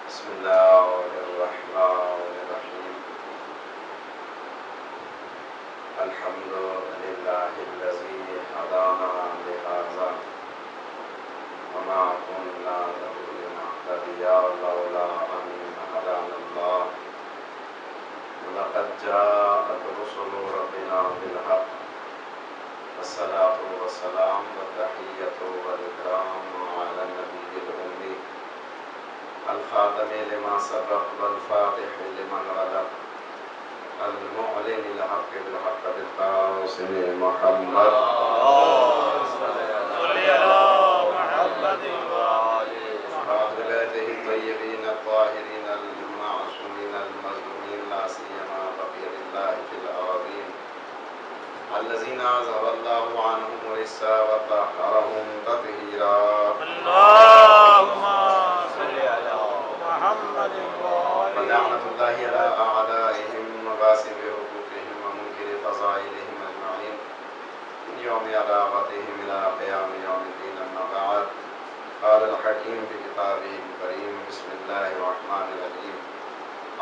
بسم الله الرحمن الرحيم الحمد لله الذي هدانا لهذا وما كنا له لنهتدي لولا أن هدانا الله لقد جاءت رسل ربنا بالحق والصلاة والسلام والتحية والإكرام على النبي الأمي الخاتم لما سبق والفاتح لمن غلق المعلن الحق بالحق بالقاسم محمد وآل بيته الطيبين الطاهرين المعصومين المظلومين لا سيما بقية الله في الأراضين الذين أذهب الله عنهم الرجس وطهرهم تطهيرا. اللهم صل على محمد ولعنة الله على أعدائهم وغاصب حقوقهم ومنكر فضائلهم أجمعين من يوم عداوتهم إلى قيام يوم الدين. أما بعد قال الحكيم في كتابه الكريم بسم الله الرحمن الرحيم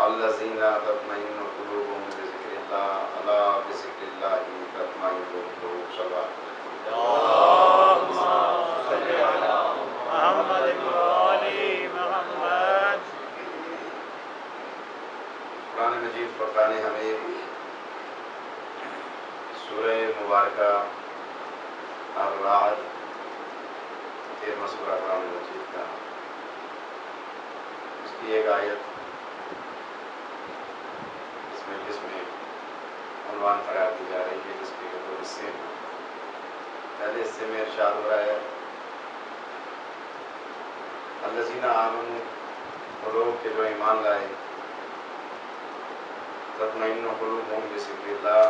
الذين تطمئن قلوبهم بذكر الله ألا بذكر الله تطمئن القلوب. اللهم صل على محمد وآل محمد. قرآن مجید فرقان حمید سورہ مبارکہ الرعد 13واں سورہ قرآن مجید کا، اس کی ایک آیت جس میں عنوان قرار دی جا رہی ہے، جس کے دو حصے ہیں. پہلے حصے میں ارشاد ہو رہا ہے الذین آمنوا، وہ لوگ کہ جو ایمان لائے، تطمئن قلوبہم بذکر اللہ،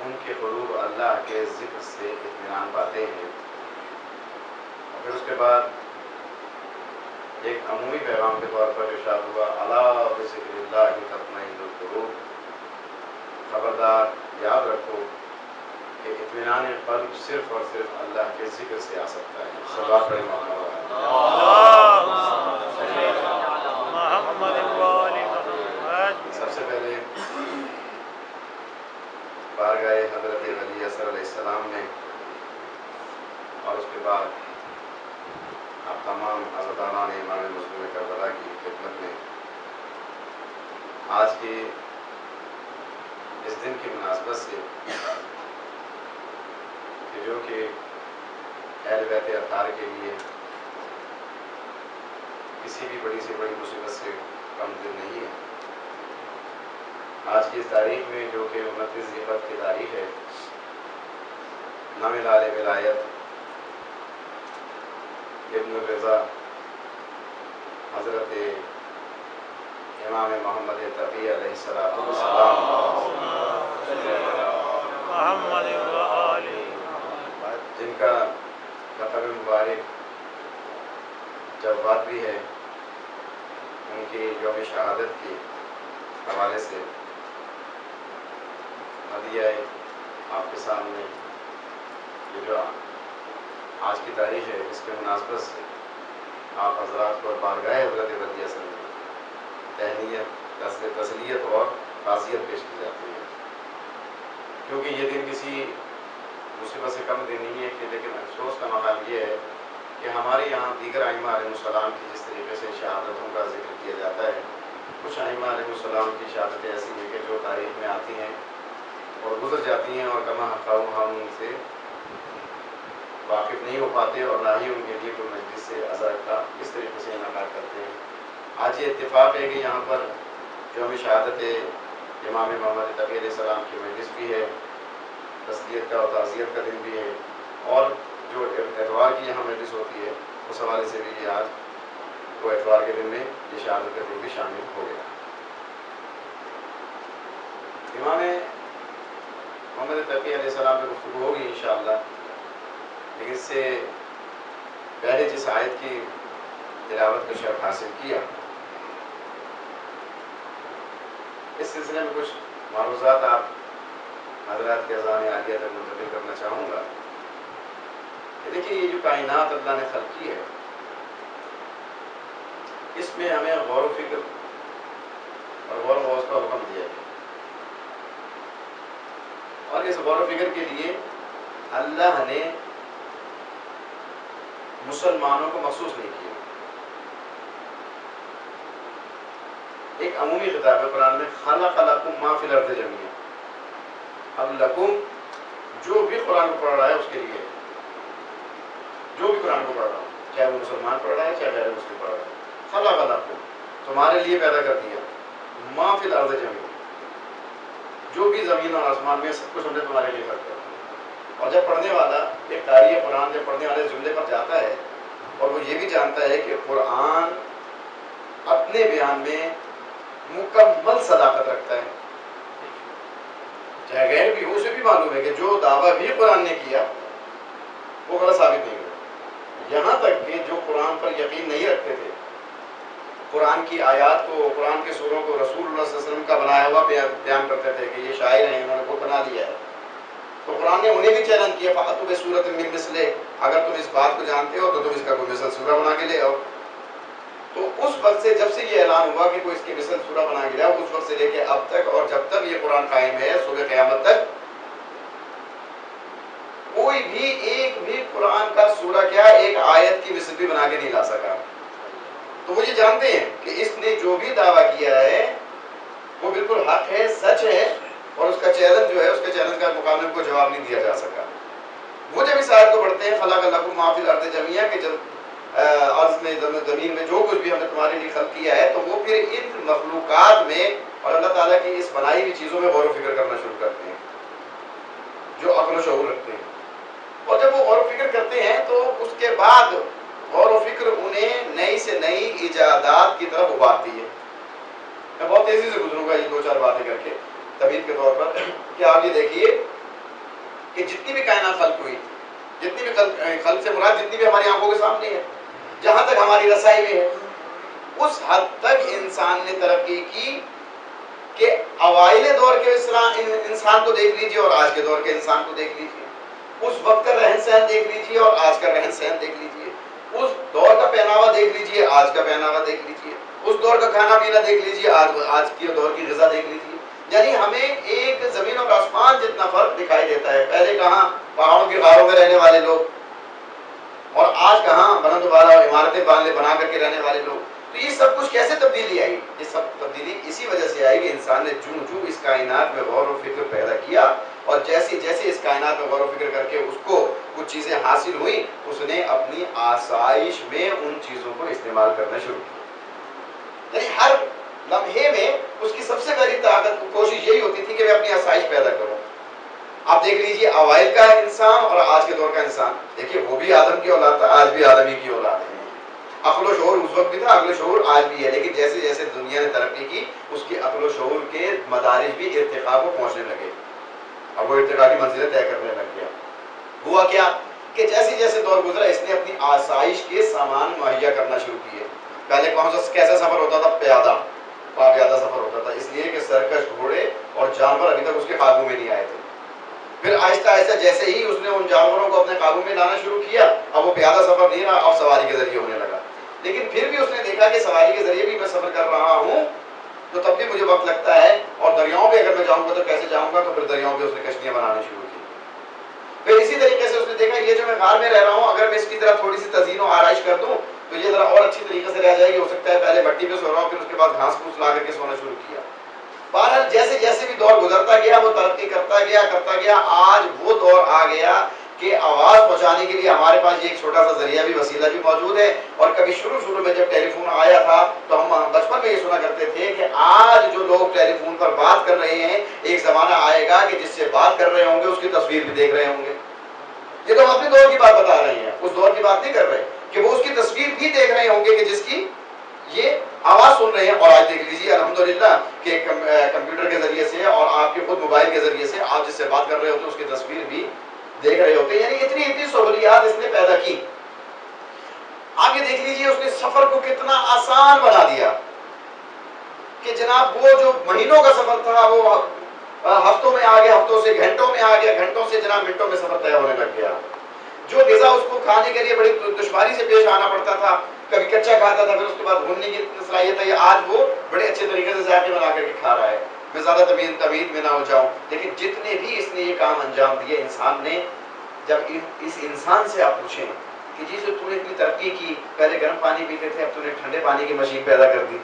ان کے قلوب اللہ کے ذکر سے اطمینان پاتے ہیں. اور پھر اس کے بعد ایک عمومی پیغام کے طور پر ارشاد ہوا الا بذکر اللہ تطمئن القلوب، خبردار یاد رکھو کہ اطمینان قلب صرف اور صرف اللہ کے ذکر سے آ سکتا ہے. صلوات پڑھیں مولانا. اللهم صل على محمد وآل محمد. سب سے پہلے بارگاہ حضرت علی اصغر علیہ السلام میں اور اس کے بعد آپ تمام حضرتان امام مظلوم کربلا کی خدمت میں آج کے اس دن کی مناسبت سے کہ جو کہ اہل بیت اطہار کے لیے کسی بھی بڑی سے بڑی مصیبت سے کم دن نہیں ہے. آج کی اس تاریخ میں جو کہ 29 ذیقعد کی تاریخ ہے، نام لال ولایت ابن الرضا حضرت امام محمد تقی علیہ السلام محمد وآل جن کا لقب مبارک جواد بھی ہے، ان کی یوم شہادت کے حوالے سے ہدیہ آپ کے سامنے یہ جو آج کی تاریخ ہے اس کے مناسبت سے آپ حضرات کو بارگاہ حضرت ودیہ سے تہنیت، تسلیت اور تعزیت پیش کی جاتی ہے. کیونکہ یہ دن کسی مصیبت سے کم دن نہیں ہے کہ، لیکن افسوس کا مقام یہ ہے کہ ہمارے یہاں دیگر ائمہ علیہ السلام کی جس طریقے سے شہادتوں کا ذکر کیا جاتا ہے، کچھ ائمہ علیہ السلام کی شہادتیں ایسی ہیں کہ جو تاریخ میں آتی ہیں اور گزر جاتی ہیں، اور کما حقاؤں ہم ان سے واقف نہیں ہو پاتے اور نہ ہی ان کے لیے کوئی مجلس سے عزاء کا اس طریقے سے انعقاد کرتے ہیں. آج یہ اتفاق ہے کہ یہاں پر یوم شہادت امام محمد تقی علیہ السلام کی مجلس بھی ہے، تسلیت کا اور تعزیت کا دن بھی ہے، اور جو اتوار کی یہاں مجلس ہوتی ہے اس حوالے سے بھی یہ آج وہ اتوار کے دن میں یہ شہادت کا دن بھی شامل ہو گیا. امام محمد تقی علیہ السلام پہ گفتگو ہوگی انشاءاللہ، لیکن اس سے پہلے جس آیت کی تلاوت کا شرف حاصل کیا، اس سلسلے میں کچھ معروضات آپ حضرات کے اذان عالیہ تک منتقل کرنا چاہوں گا. دیکھیے یہ جو کائنات اللہ نے خلق کی ہے، اس میں ہمیں غور و فکر اور غور و غوض کا حکم دیا گیا، اور اس غور و فکر کے لیے اللہ نے مسلمانوں کو مخصوص نہیں کیا۔ ایک عمومی خطاب ہے قرآن میں، خلق لکم ما فی الارض جمیعا، اب لکم جو بھی قرآن کو پڑھ رہا ہے اس کے لیے، جو بھی قرآن کو پڑھ رہا ہے، چاہے وہ مسلمان پڑھ رہا ہے چاہے غیر مسلم پڑھ رہا ہے، خلق لکم تمہارے لیے پیدا کر دیا، ما فی الارض جمیعا جو بھی زمین اور آسمان میں سب کچھ ہم نے تمہارے لیے کر دیا۔ اور جب پڑھنے والا ایک قاری قرآن جب پڑھنے والے جملے پر جاتا ہے اور وہ یہ بھی جانتا ہے کہ قرآن اپنے بیان میں مکمل صداقت رکھتا ہے، چاہے غیر بھی ہو، اسے بھی معلوم ہے کہ جو دعویٰ بھی قرآن نے کیا وہ غلط ثابت نہیں ہوا، یہاں تک کہ جو قرآن پر یقین نہیں رکھتے تھے، قرآن کی آیات کو، قرآن کے سوروں کو رسول اللہ صلی اللہ علیہ وسلم کا بنایا ہوا بیان کرتے تھے کہ یہ شاعر ہیں، انہوں نے خود بنا دیا ہے، تو قرآن نے انہیں بھی چیلنج کیا، فَأْتُوا بِسُورَةٍ مِّن مِّثْلِهِ، اگر تم اس بات کو جانتے ہو تو تم اس کا کوئی مثل سورہ بنا کے لے آؤ۔ تو اس وقت سے جب سے یہ اعلان ہوا کہ کوئی اس کی مثل سورہ بنا کے لے آؤ، اس وقت سے لے کے اب تک اور جب تک یہ قرآن قائم ہے صبح قیامت تک، کوئی بھی ایک بھی قرآن کا سورہ کیا ایک آیت کی مثل بھی بنا کے نہیں لا سکا۔ تو وہ یہ جانتے ہیں کہ اس نے جو بھی دعویٰ کیا ہے وہ بالکل حق ہے، سچ ہے، اور اس کا چیلنج جو ہے، اس کے چیلنج کا مقابلے کو جواب نہیں دیا جا سکا۔ وہ جب اس آیت کو پڑھتے ہیں خلق لکم ما فی الارض جمیعا، کہ جب ارض میں زمین میں جو کچھ بھی ہم نے تمہارے لیے خلق کیا ہے، تو وہ پھر ان مخلوقات میں اور اللہ تعالیٰ کی اس بنائی ہوئی چیزوں میں غور و فکر کرنا شروع کرتے ہیں جو عقل و شعور رکھتے ہیں، اور جب وہ غور و فکر کرتے ہیں تو اس کے بعد غور و فکر انہیں نئی سے نئی ایجادات کی طرف ابھارتی ہے۔ میں بہت تیزی سے گزروں گا یہ دو چار باتیں کر کے تمہید کے طور پر کہ آپ یہ دیکھیے کہ جتنی بھی کائنات خلق ہوئی، جتنی بھی خلق سے مراد جتنی بھی ہماری آنکھوں کے سامنے ہے، جہاں تک ہماری رسائی میں ہے، اس حد تک انسان نے ترقی کی کہ اوائل دور کے انسان کو دیکھ لیجئے اور آج کے دور کے انسان کو دیکھ لیجئے، اس وقت کا رہن سہن دیکھ لیجئے اور آج کا رہن سہن دیکھ لیجئے، اس دور کا پہناوا دیکھ لیجئے، آج کا پہناوا دیکھ لیجئے، اس دور کا کھانا پینا دیکھ لیجئے، آج کے دور کی غذا دیکھ لیجئے، یعنی ہمیں ایک زمین اور آسمان جتنا فرق دکھائی دیتا ہے۔ پہلے کہاں پہاڑوں کی غاروں میں رہنے والے لوگ، اور آج کہاں بلند والا عمارتیں بنا کر کے رہنے والے لوگ۔ تو یہ سب کچھ کیسے تبدیلی آئی؟ یہ سب تبدیلی اسی وجہ سے آئی کہ انسان نے جو اس کائنات میں غور و فکر پیدا کیا، اور جیسے جیسے اس کائنات میں غور و فکر کر کے اس کو کچھ چیزیں حاصل ہوئیں، اس نے اپنی آسائش میں ان چیزوں کو استعمال کرنا شروع کیا۔ یعنی ہر لمحے میں اس کی سب سے بڑی طاقت کوشش یہی ہوتی تھی کہ میں اپنی آسائش پیدا کروں۔ آپ دیکھ لیجئے اوائل کا انسان اور آج کے دور کا انسان، دیکھیے وہ بھی آدم کی اولاد تھا، آج بھی آدم ہی کی اولاد ہے۔ عقل و شعور اس وقت بھی تھا، عقل و شعور آج بھی ہے، لیکن جیسے جیسے دنیا نے ترقی کی اس کی عقل و شعور کے مدارج بھی ارتقاء کو پہنچنے لگے، اب وہ ارتقاء کی منزلیں طے کرنے لگ گیا۔ ہوا کیا کہ جیسے جیسے دور گزرا اس نے اپنی آسائش کے سامان مہیا کرنا شروع کیے۔ پہلے کیسا سفر ہوتا تھا؟ پیادہ سفر ہوتا تھا، اس لیے کہ سرکش گھوڑے اور جانور ابھی تک اس کے قابو میں نہیں آئے تھے۔ پھر آہستہ آہستہ جیسے ہی اس نے ان جانوروں کو اپنے قابو میں لانا شروع کیا، اب وہ پیادہ سفر نہیں رہا، اب سواری کے ذریعے ہونے لگا۔ لیکن پھر بھی اس نے دیکھا کہ سواری کے ذریعے بھی میں سفر کر رہا ہوں تو تب بھی مجھے وقت لگتا ہے، اور دریاؤں پہ اگر میں جاؤں گا تو کیسے جاؤں گا؟ تو پھر دریاؤں پہ اس نے کشتیاں بنانے شروع کی۔ پھر اسی طریقے سے اس نے دیکھا یہ جو میں غار میں رہ رہا ہوں، اگر میں اس کی طرح تھوڑی سی تزئین و آرائش کر دوں تو یہ ذرا اور اچھی طریقے سے رہ جائے گی، ہو سکتا ہے پہلے مٹی پہ سو رہا ہوں، پھر اس کے بعد گھاس پھوس لا کر کے سونا شروع کیا۔ بہرحال جیسے جیسے بھی دور گزرتا گیا وہ ترقی کرتا گیا، آج وہ دور آ گیا کہ آواز پہنچانے کے لیے ہمارے پاس یہ ایک چھوٹا سا ذریعہ بھی، وسیلہ بھی موجود ہے۔ اور کبھی شروع میں جب ٹیلی فون آیا تھا تو ہم بچپن میں یہ سنا کرتے تھے کہ آج جو لوگ ٹیلی فون پر بات کر رہے ہیں، ایک زمانہ آئے گا کہ جس سے بات کر رہے ہوں گے اس کی تصویر بھی دیکھ رہے ہوں گے۔ یہ تو ہم اپنے دور کی بات بتا رہے ہیں، اس دور کی بات نہیں کر رہے کہ وہ اس کی تصویر بھی دیکھ رہے ہوں گے کہ جس کی یہ آواز سن رہے ہیں۔ اور آج دیکھ لیجیے الحمدللہ کہ کمپیوٹر کے ذریعے سے اور آپ کے خود موبائل کے ذریعے سے آپ جس سے بات کر رہے ہوتے ہیں اس کی تصویر بھی دیکھ رہے ہوتے ہیں۔ یعنی اتنی سہولیات اس نے پیدا کی۔ آگے دیکھ لیجیے اس نے سفر کو کتنا آسان بنا دیا کہ جناب وہ جو مہینوں کا سفر تھا وہ ہفتوں میں آ گیا، ہفتوں سے گھنٹوں میں آ گیا، گھنٹوں سے جناب منٹوں میں سفر طے ہونے لگ گیا۔ جو غذا اس کو کھانے کے لیے بڑی دشواری سے پیش آنا پڑتا تھا کبھی کچا کھاتا تھا، پھر اس کے بعد بھوننے کی صلاحیت ہے، آج وہ بڑے اچھے طریقے سے ذائقے بنا کر کے کھا رہا ہے. میں زیادہ تمید میں نہ ہو جاؤں، لیکن جتنے بھی اس نے یہ کام انجام دیے انسان نے، جب اس انسان سے آپ پوچھیں کہ جی تو نے اتنی ترقی کی، پہلے گرم پانی پیتے تھے، اب تو نے ٹھنڈے پانی کی مشین پیدا کر دی،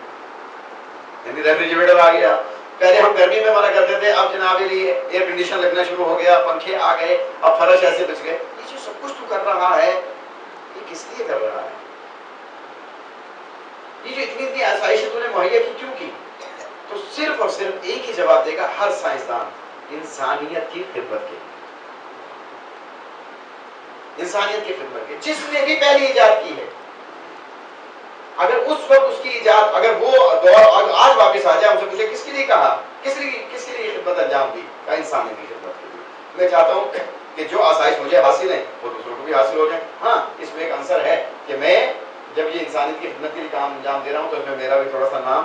یعنی ریفریجریٹر آ گیا. پہلے ہم گرمی میں مرا کرتے تھے، اب جناب لیے ایئر کنڈیشن لگنا شروع ہو گیا، پنکھے آ گئے، اب فرش ایسے بچ گئے. یہ جو سب کچھ تو کر رہا ہے، یہ کس لیے کر رہا ہے؟ یہ جو اتنی آسائشیں تو نے مہیا کی کیوں کی؟ تو صرف اور صرف ایک ہی جواب دے گا ہر سائنسدان، انسانیت کی خدمت کے لیے. انسانیت کی خدمت کے، جس نے بھی پہلی ایجاد کی ہے، اگر اس وقت اس کی ایجاد، اگر وہ دور آج واپس آ جائے، ہم سے پوچھے کس کے لیے کہا، کس لیے خدمت انجام دی، کہا انسانیت کی خدمت کے لیے. میں چاہتا ہوں کہ جو آسائش مجھے حاصل ہیں وہ دوسروں کو بھی حاصل ہو جائیں. ہاں اس میں ایک عنصر ہے کہ میں جب یہ انسانیت کی خدمت کے لیے کام انجام دے رہا ہوں تو اس میں میرا بھی تھوڑا سا نام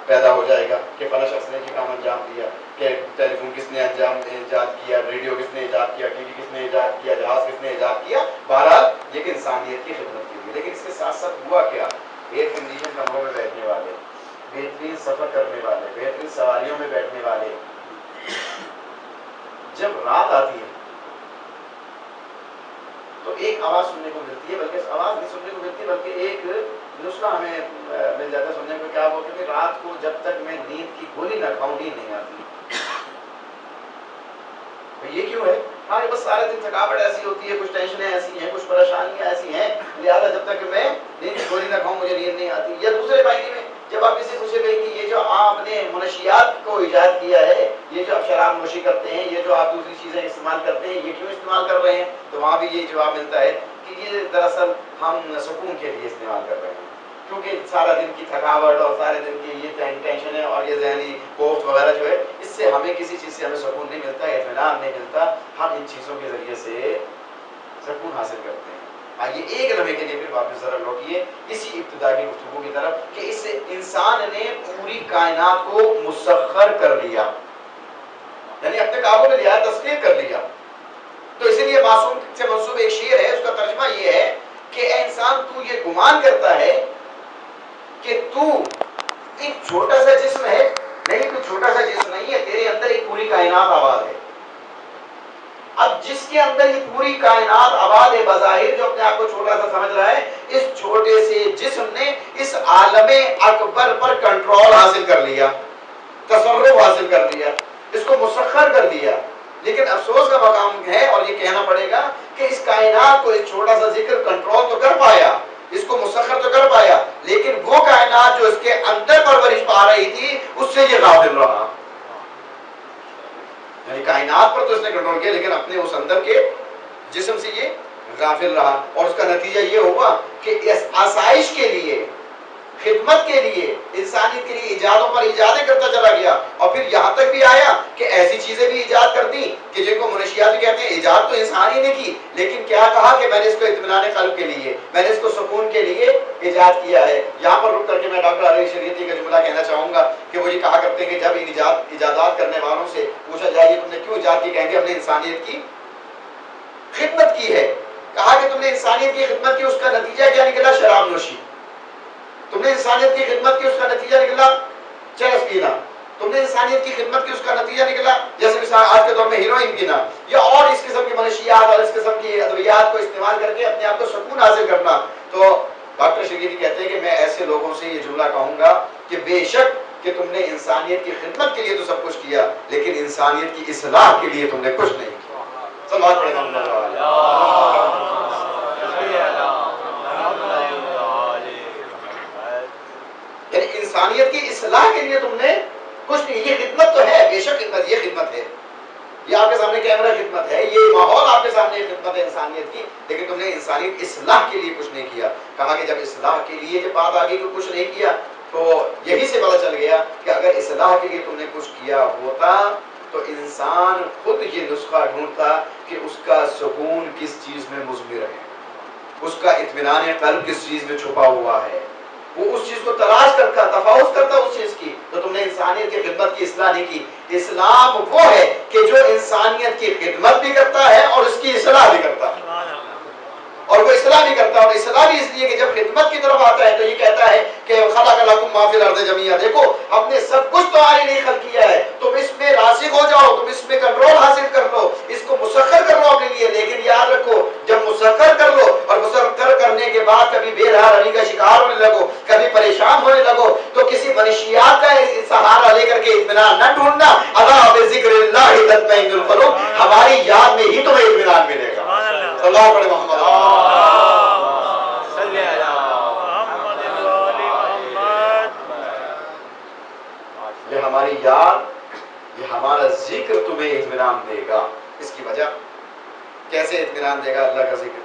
پیدا ہو جائے گا کہ فلاں شخص نے یہ کام انجام دیا، کہ ٹیلی فون کس نے ایجاد کیا، ریڈیو کس نے ایجاد کیا، ٹی وی کس نے ایجاد کیا، جہاز کس نے ایجاد کیا. بہرحال یہ کہ انسانیت کی خدمت کے لیے. لیکن اس کے ساتھ ساتھ ہوا کیا؟ ایئر کنڈیشن کمروں میں بیٹھنے والے، بہترین سفر کرنے والے، بہترین سواریوں میں بیٹھنے والے، جب رات آتی ہے تو ایک آواز سننے کو ملتی ہے، بلکہ آواز نہیں سننے کو ملتی بلکہ ایک نسخہ ہمیں مل جاتا ہے سننے کو. کیا بولتے ہیں؟ رات کو جب تک میں نیند کی گولی نہ کھاؤں نیند نہیں آتی. یہ کیوں ہے؟ ہمارے بس سارے دن تھکاوٹ ایسی ہوتی ہے، کچھ ٹینشنیں ایسی ہیں، کچھ پریشانیاں ایسی ہیں، لہٰذا جب تک میں نیند کی گولی نہ کھاؤں مجھے نیند نہیں آتی. یا دوسرے معنی میں جب آپ کسی پوچھے گئے کہ یہ جو آپ نے منشیات کو ایجاد کیا ہے، یہ جو آپ شراب نوشی کرتے ہیں، یہ جو آپ دوسری چیزیں استعمال کرتے ہیں، یہ کیوں استعمال کر رہے ہیں؟ تو وہاں بھی یہ جواب ملتا ہے کہ یہ دراصل ہم سکون کے لیے استعمال کر رہے ہیں، کیونکہ سارا دن کی تھکاوٹ اور سارے دن کی یہ ٹینشن اور یہ ذہنی کوفت وغیرہ جو ہے، اس سے ہمیں کسی چیز سے ہمیں سکون نہیں ملتا، اطمینان نہیں ملتا. ہم ان چیزوں کے ذریعے سے سکون حاصل کرتے ہیں. آئیے ایک لمحے کے لیے پھر واپس ذرا لوٹیے اسی ابتدا کی گفتگو کی طرف کہ اس انسان نے پوری کائنات کو مسخر کر لیا، یعنی اپنے قابو میں لیا، تسخیر کر لیا. تو اسی لیے معصوم سے منسوب ایک شعر ہے، اس کا ترجمہ یہ ہے کہ اے انسان تو یہ گمان کرتا ہے کہ تو ایک چھوٹا سا جسم ہے. نہیں، تو چھوٹا سا جسم نہیں ہے، تیرے اندر ایک پوری کائنات آباد ہے. اب جس کے اندر یہ پوری کائنات آباد ہے، بظاہر جو اپنے آپ کو چھوٹا سا سمجھ رہا ہے، اس چھوٹے سے جسم نے اس عالم اکبر پر کنٹرول حاصل کر لیا، تصرف حاصل کر لیا، اس کو مسخر کر دیا. لیکن افسوس کا مقام ہے اور یہ کہنا پڑے گا کہ اس کائنات کو ایک چھوٹا سا ذکر کنٹرول تو کر پایا، اس کو مسخر تو کر پایا، لیکن وہ کائنات جو اس کے اندر پرورش پا رہی تھی اس سے یہ غافل رہا. یعنی کائنات پر تو اس نے کنٹرول کیا لیکن اپنے اس اندر کے جسم سے یہ غافل رہا. اور اس کا نتیجہ یہ ہوا کہ اس آسائش کے لیے، خدمت کے لیے، انسانیت کے لیے ایجادوں پر ایجادیں کرتا چلا گیا. اور پھر یہاں تک بھی آیا کہ ایسی چیزیں بھی ایجاد کر دی کہ جن کو منشیات کہتے ہیں. ایجاد تو انسان ہی نے کی، لیکن کیا کہا کہ میں نے اس کو اطمینان قلب کے لیے، میں نے اس کو سکون کے لیے ایجاد کیا ہے. یہاں پر رک کر کے میں ڈاکٹر علی شریعتی کا جملہ کہنا چاہوں گا کہ وہ یہ کہا کرتے ہیں کہ جب ان ایجادات کرنے والوں سے پوچھا جائے کہ تم نے کیوں ایجاد کی، کہیں گے ہم نے انسانیت کی خدمت کی ہے. کہا کہ تم نے انسانیت کی خدمت کی، اس کا نتیجہ کیا نکلا؟ شراب نوشی. تم نے انسانیت کی خدمت کی، اس کا نتیجہ نکلا چرس پینا. تم نے انسانیت کی خدمت کی، اس کا نتیجہ نکلا جیسے مثال آج کے دور میں ہیروئن پینا یا اور اس قسم کی منشیات اور اس قسم کی ادویات کو استعمال کر کے اپنے آپ کو سکون حاصل کرنا. تو ڈاکٹر شریعتی کہتے ہیں کہ میں ایسے لوگوں سے یہ جملہ کہوں گا کہ بے شک کہ تم نے انسانیت کی خدمت کے لیے تو سب کچھ کیا، لیکن انسانیت کی اصلاح کے لیے تم نے کچھ نہیں کیا. صلوات پڑھیں یعنی انسانیت کی اصلاح کے لیے تم نے کچھ نہیں. یہ خدمت تو ہے، بے شک خدمت، یہ خدمت ہے، یہ آپ کے سامنے کیمرہ خدمت ہے، یہ ماحول آپ کے سامنے خدمت ہے انسانیت کی، لیکن تم نے انسانیت اصلاح کے لیے کچھ نہیں کیا. کہا کہ جب اصلاح کے لیے جب بات آگئی تو کچھ نہیں کیا، تو یہی سے پتہ چل گیا کہ اگر اصلاح کے لیے تم نے کچھ کیا ہوتا تو انسان خود یہ نسخہ ڈھونڈتا کہ اس کا سکون کس چیز میں مضمر ہے، اس کا اطمینان قلب کس چیز میں چھپا ہوا ہے، وہ اس چیز کو تلاش کرتا، تفاوض کرتا اس چیز کی. تو تم نے انسانیت کی خدمت کی اصلاح نہیں کی. اسلام وہ ہے کہ جو انسانیت کی خدمت بھی کرتا ہے اور اس کی اصلاح بھی کرتا ہے. اور وہ اصلاح بھی کرتا ہے، اور اصلاح بھی اس لیے کہ جب خدمت کی طرف آتا ہے تو یہ کہتا ہے کہ خلق لکم ما فی الارض جمیعا، دیکھو ہم نے سب کچھ تمہارے لیے خلق کیا ہے، تم اس میں راسخ ہو جاؤ، تم اس میں کنٹرول حاصل کر لو، اس کو مسخر کر لو اپنے لیے، لیکن یاد رکھو جب مسخر کر لو اور مسخر کرنے کے بعد کبھی بے رہا کا شکار ہونے لگو، کبھی پریشان ہونے لگو، تو کسی منشیات کا سہارا لے کر کے اطمینان نہ ڈھونڈنا، الا بذکر اللہ تطمئن القلوب، ہماری یاد میں ہی تمہیں اطمینان ملے گا۔ اللہ پڑھے محمد صلی علی محمد و آل محمد۔ یہ ہماری یاد، یہ ہمارا ذکر تمہیں اطمینان دے گا۔ اس کی وجہ کیسے اطمینان دے گا اللہ کا ذکر،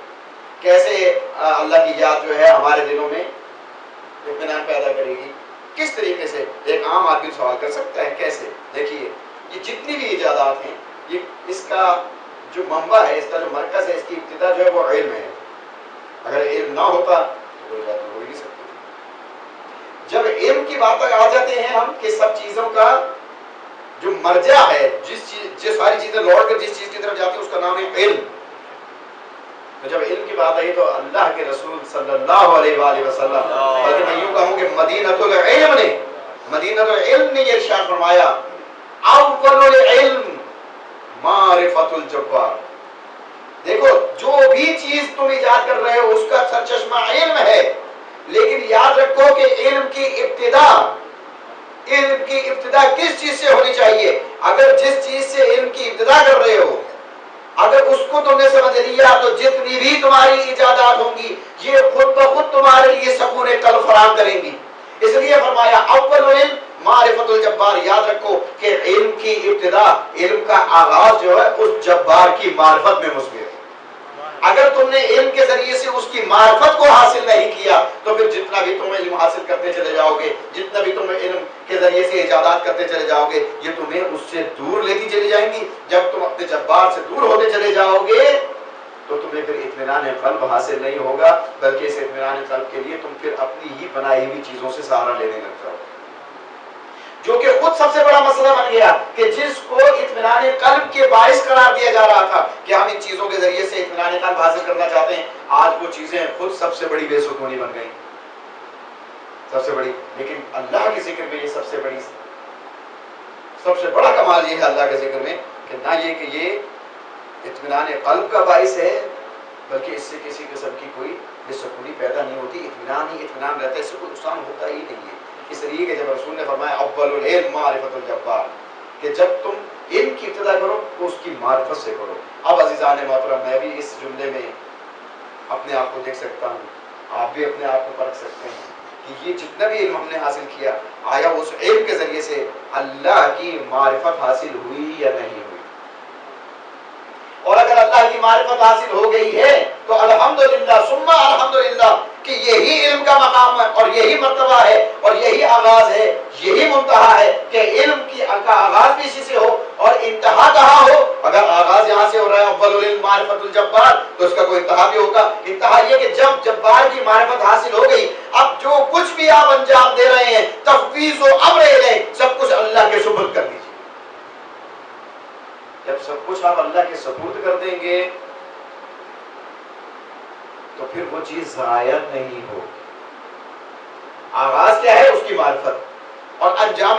کیسے اللہ کی یاد جو ہے ہمارے دلوں میں اطمینان پیدا کرے گی، کس طریقے سے؟ ایک عام آدمی سوال کر سکتا ہے کیسے؟ دیکھیے یہ جتنی بھی ایجادات ہیں، یہ اس کا جو منبع ہے، اس کا جو مرکز ہے، اس کی ابتدا جو ہے وہ علم ہے۔ اگر علم نہ ہوتا تو کوئی بات ہو ہی نہیں سکتی۔ جب علم کی بات تک آ جاتے ہیں ہم کہ سب چیزوں کا جو مرجع ہے، جس ساری چیزیں لوٹ کر جس چیز کی طرف جاتی ہیں اس کا نام ہے علم۔ تو جب علم کی بات آئی تو اللہ کے رسول صلی اللہ علیہ وآلہ وسلم، بلکہ میں یوں کہوں کہ مدینۃ العلم نے یہ ارشاد فرمایا، اول العلم معرفت الجبار۔ دیکھو جو بھی چیز تم ایجاد کر رہے ہو اس کا سرچشمہ علم ہے، لیکن یاد رکھو کہ علم کی ابتدا کس چیز سے ہونی چاہیے؟ اگر جس چیز سے علم کی ابتدا کر رہے ہو اگر اس کو تم نے سمجھ لیا تو جتنی بھی تمہاری ایجادات ہوں گی یہ خود بخود تمہارے لیے سکون قلب فراہم کریں گی۔ اس لیے فرمایا اول علم معرفت الجبار۔ یاد رکھو کہ علم کی ابتدا، علم کا آغاز جو ہے اس جبار کی معرفت میں مثبت ہے۔ اگر تم نے علم کے ذریعے سے اس کی معرفت کو حاصل نہیں کیا تو پھر جتنا بھی تم علم حاصل کرتے چلے جاؤ گے، جتنا بھی تم علم کے ذریعے سے ایجادات کرتے چلے جاؤ گے، یہ تمہیں اس سے دور لیتی چلی جائیں گی۔ جب تم اپنے جبار سے دور ہوتے چلے جاؤ گے تو تمہیں پھر اطمینان قلب حاصل نہیں ہوگا، بلکہ اس اطمینان قلب کے لیے تم پھر اپنی ہی بنائی ہوئی چیزوں سے سہارا لینے لگ جاؤ، جو کہ خود سب سے بڑا مسئلہ بن گیا کہ جس کو اطمینان قلب کے باعث قرار دیا جا رہا تھا کہ ہم ان چیزوں کے ذریعے سے اطمینان قلب حاصل کرنا چاہتے ہیں، آج وہ چیزیں خود سب سے بڑی بے سکونی بن گئی، سب سے بڑی۔ لیکن اللہ کے ذکر میں یہ سب سے بڑا کمال یہ ہے اللہ کے ذکر میں کہ نہ یہ کہ یہ اطمینان قلب کا باعث ہے، بلکہ اس سے کسی قسم کی کوئی بے سکونی پیدا نہیں ہوتی، اطمینان ہی اطمینان رہتا ہے، اس سے کوئی نقصان ہوتا ہی نہیں ہے۔ اس لیے کہ جب رسول نے فرمایا اول العلم معرفت الجبار، کہ جب تم علم کی ابتدا کرو تو اس کی معرفت سے کرو۔ اب عزیزان محترم، میں بھی اس جملے میں اپنے آپ کو دیکھ سکتا ہوں، آپ بھی اپنے آپ کو پرکھ سکتے ہیں کہ یہ جتنا بھی علم ہم نے حاصل کیا، آیا اس علم کے ذریعے سے اللہ کی معرفت حاصل ہوئی یا نہیں ہوئی؟ اور اگر اللہ کی معرفت حاصل ہو گئی ہے تو الحمدللہ ثم الحمدللہ کہ یہی علم کا مقام ہے اور یہی مرتبہ ہے اور یہی آغاز ہے، یہی منتہا ہے کہ علم کا آغاز بھی اسی سے ہو اور انتہا کہاں ہو؟ اگر آغاز یہاں سے ہو رہا ہے اول العلم معرفت الجبار تو اس کا کوئی انتہا بھی ہوگا۔ انتہا یہ کہ جب جبار کی معرفت حاصل ہو گئی، اب جو کچھ بھی آپ انجام دے رہے ہیں تفویض و امر الیہ، سب کچھ اللہ کے سپرد کر دیجیے۔ جب سب کچھ آپ اللہ کے سپرد کر دیں گے تو پھر وہ چیز ضائع نہیں ہوگی۔ آغاز کیا ہے؟ اس کی معرفت، اور انجام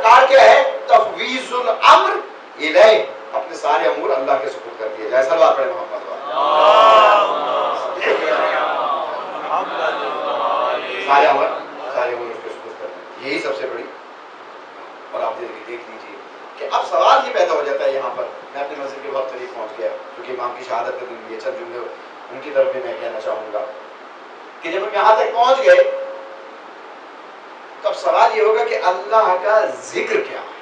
کار کیا ہے؟ تفویض الامر الیہ، اپنے سارے امور اللہ کے سپرد کر دیے جائے۔ صلوات پڑھیں محمد سارے امور اس کے سپرد کر دیے، یہی سب سے بڑی۔ اور آپ دیکھ لیجیے کہ اب سوال یہ پیدا ہو جاتا ہے، یہاں پر میں اپنے منزل کے وقت قریب پہنچ گیا کیونکہ امام کی شہادت کا دن، یہ چند جملے ان کی طرف بھی میں کہنا چاہوں گا کہ جب ہم یہاں تک پہنچ گئے تو اب سوال یہ ہوگا کہ اللہ کا ذکر کیا ہے؟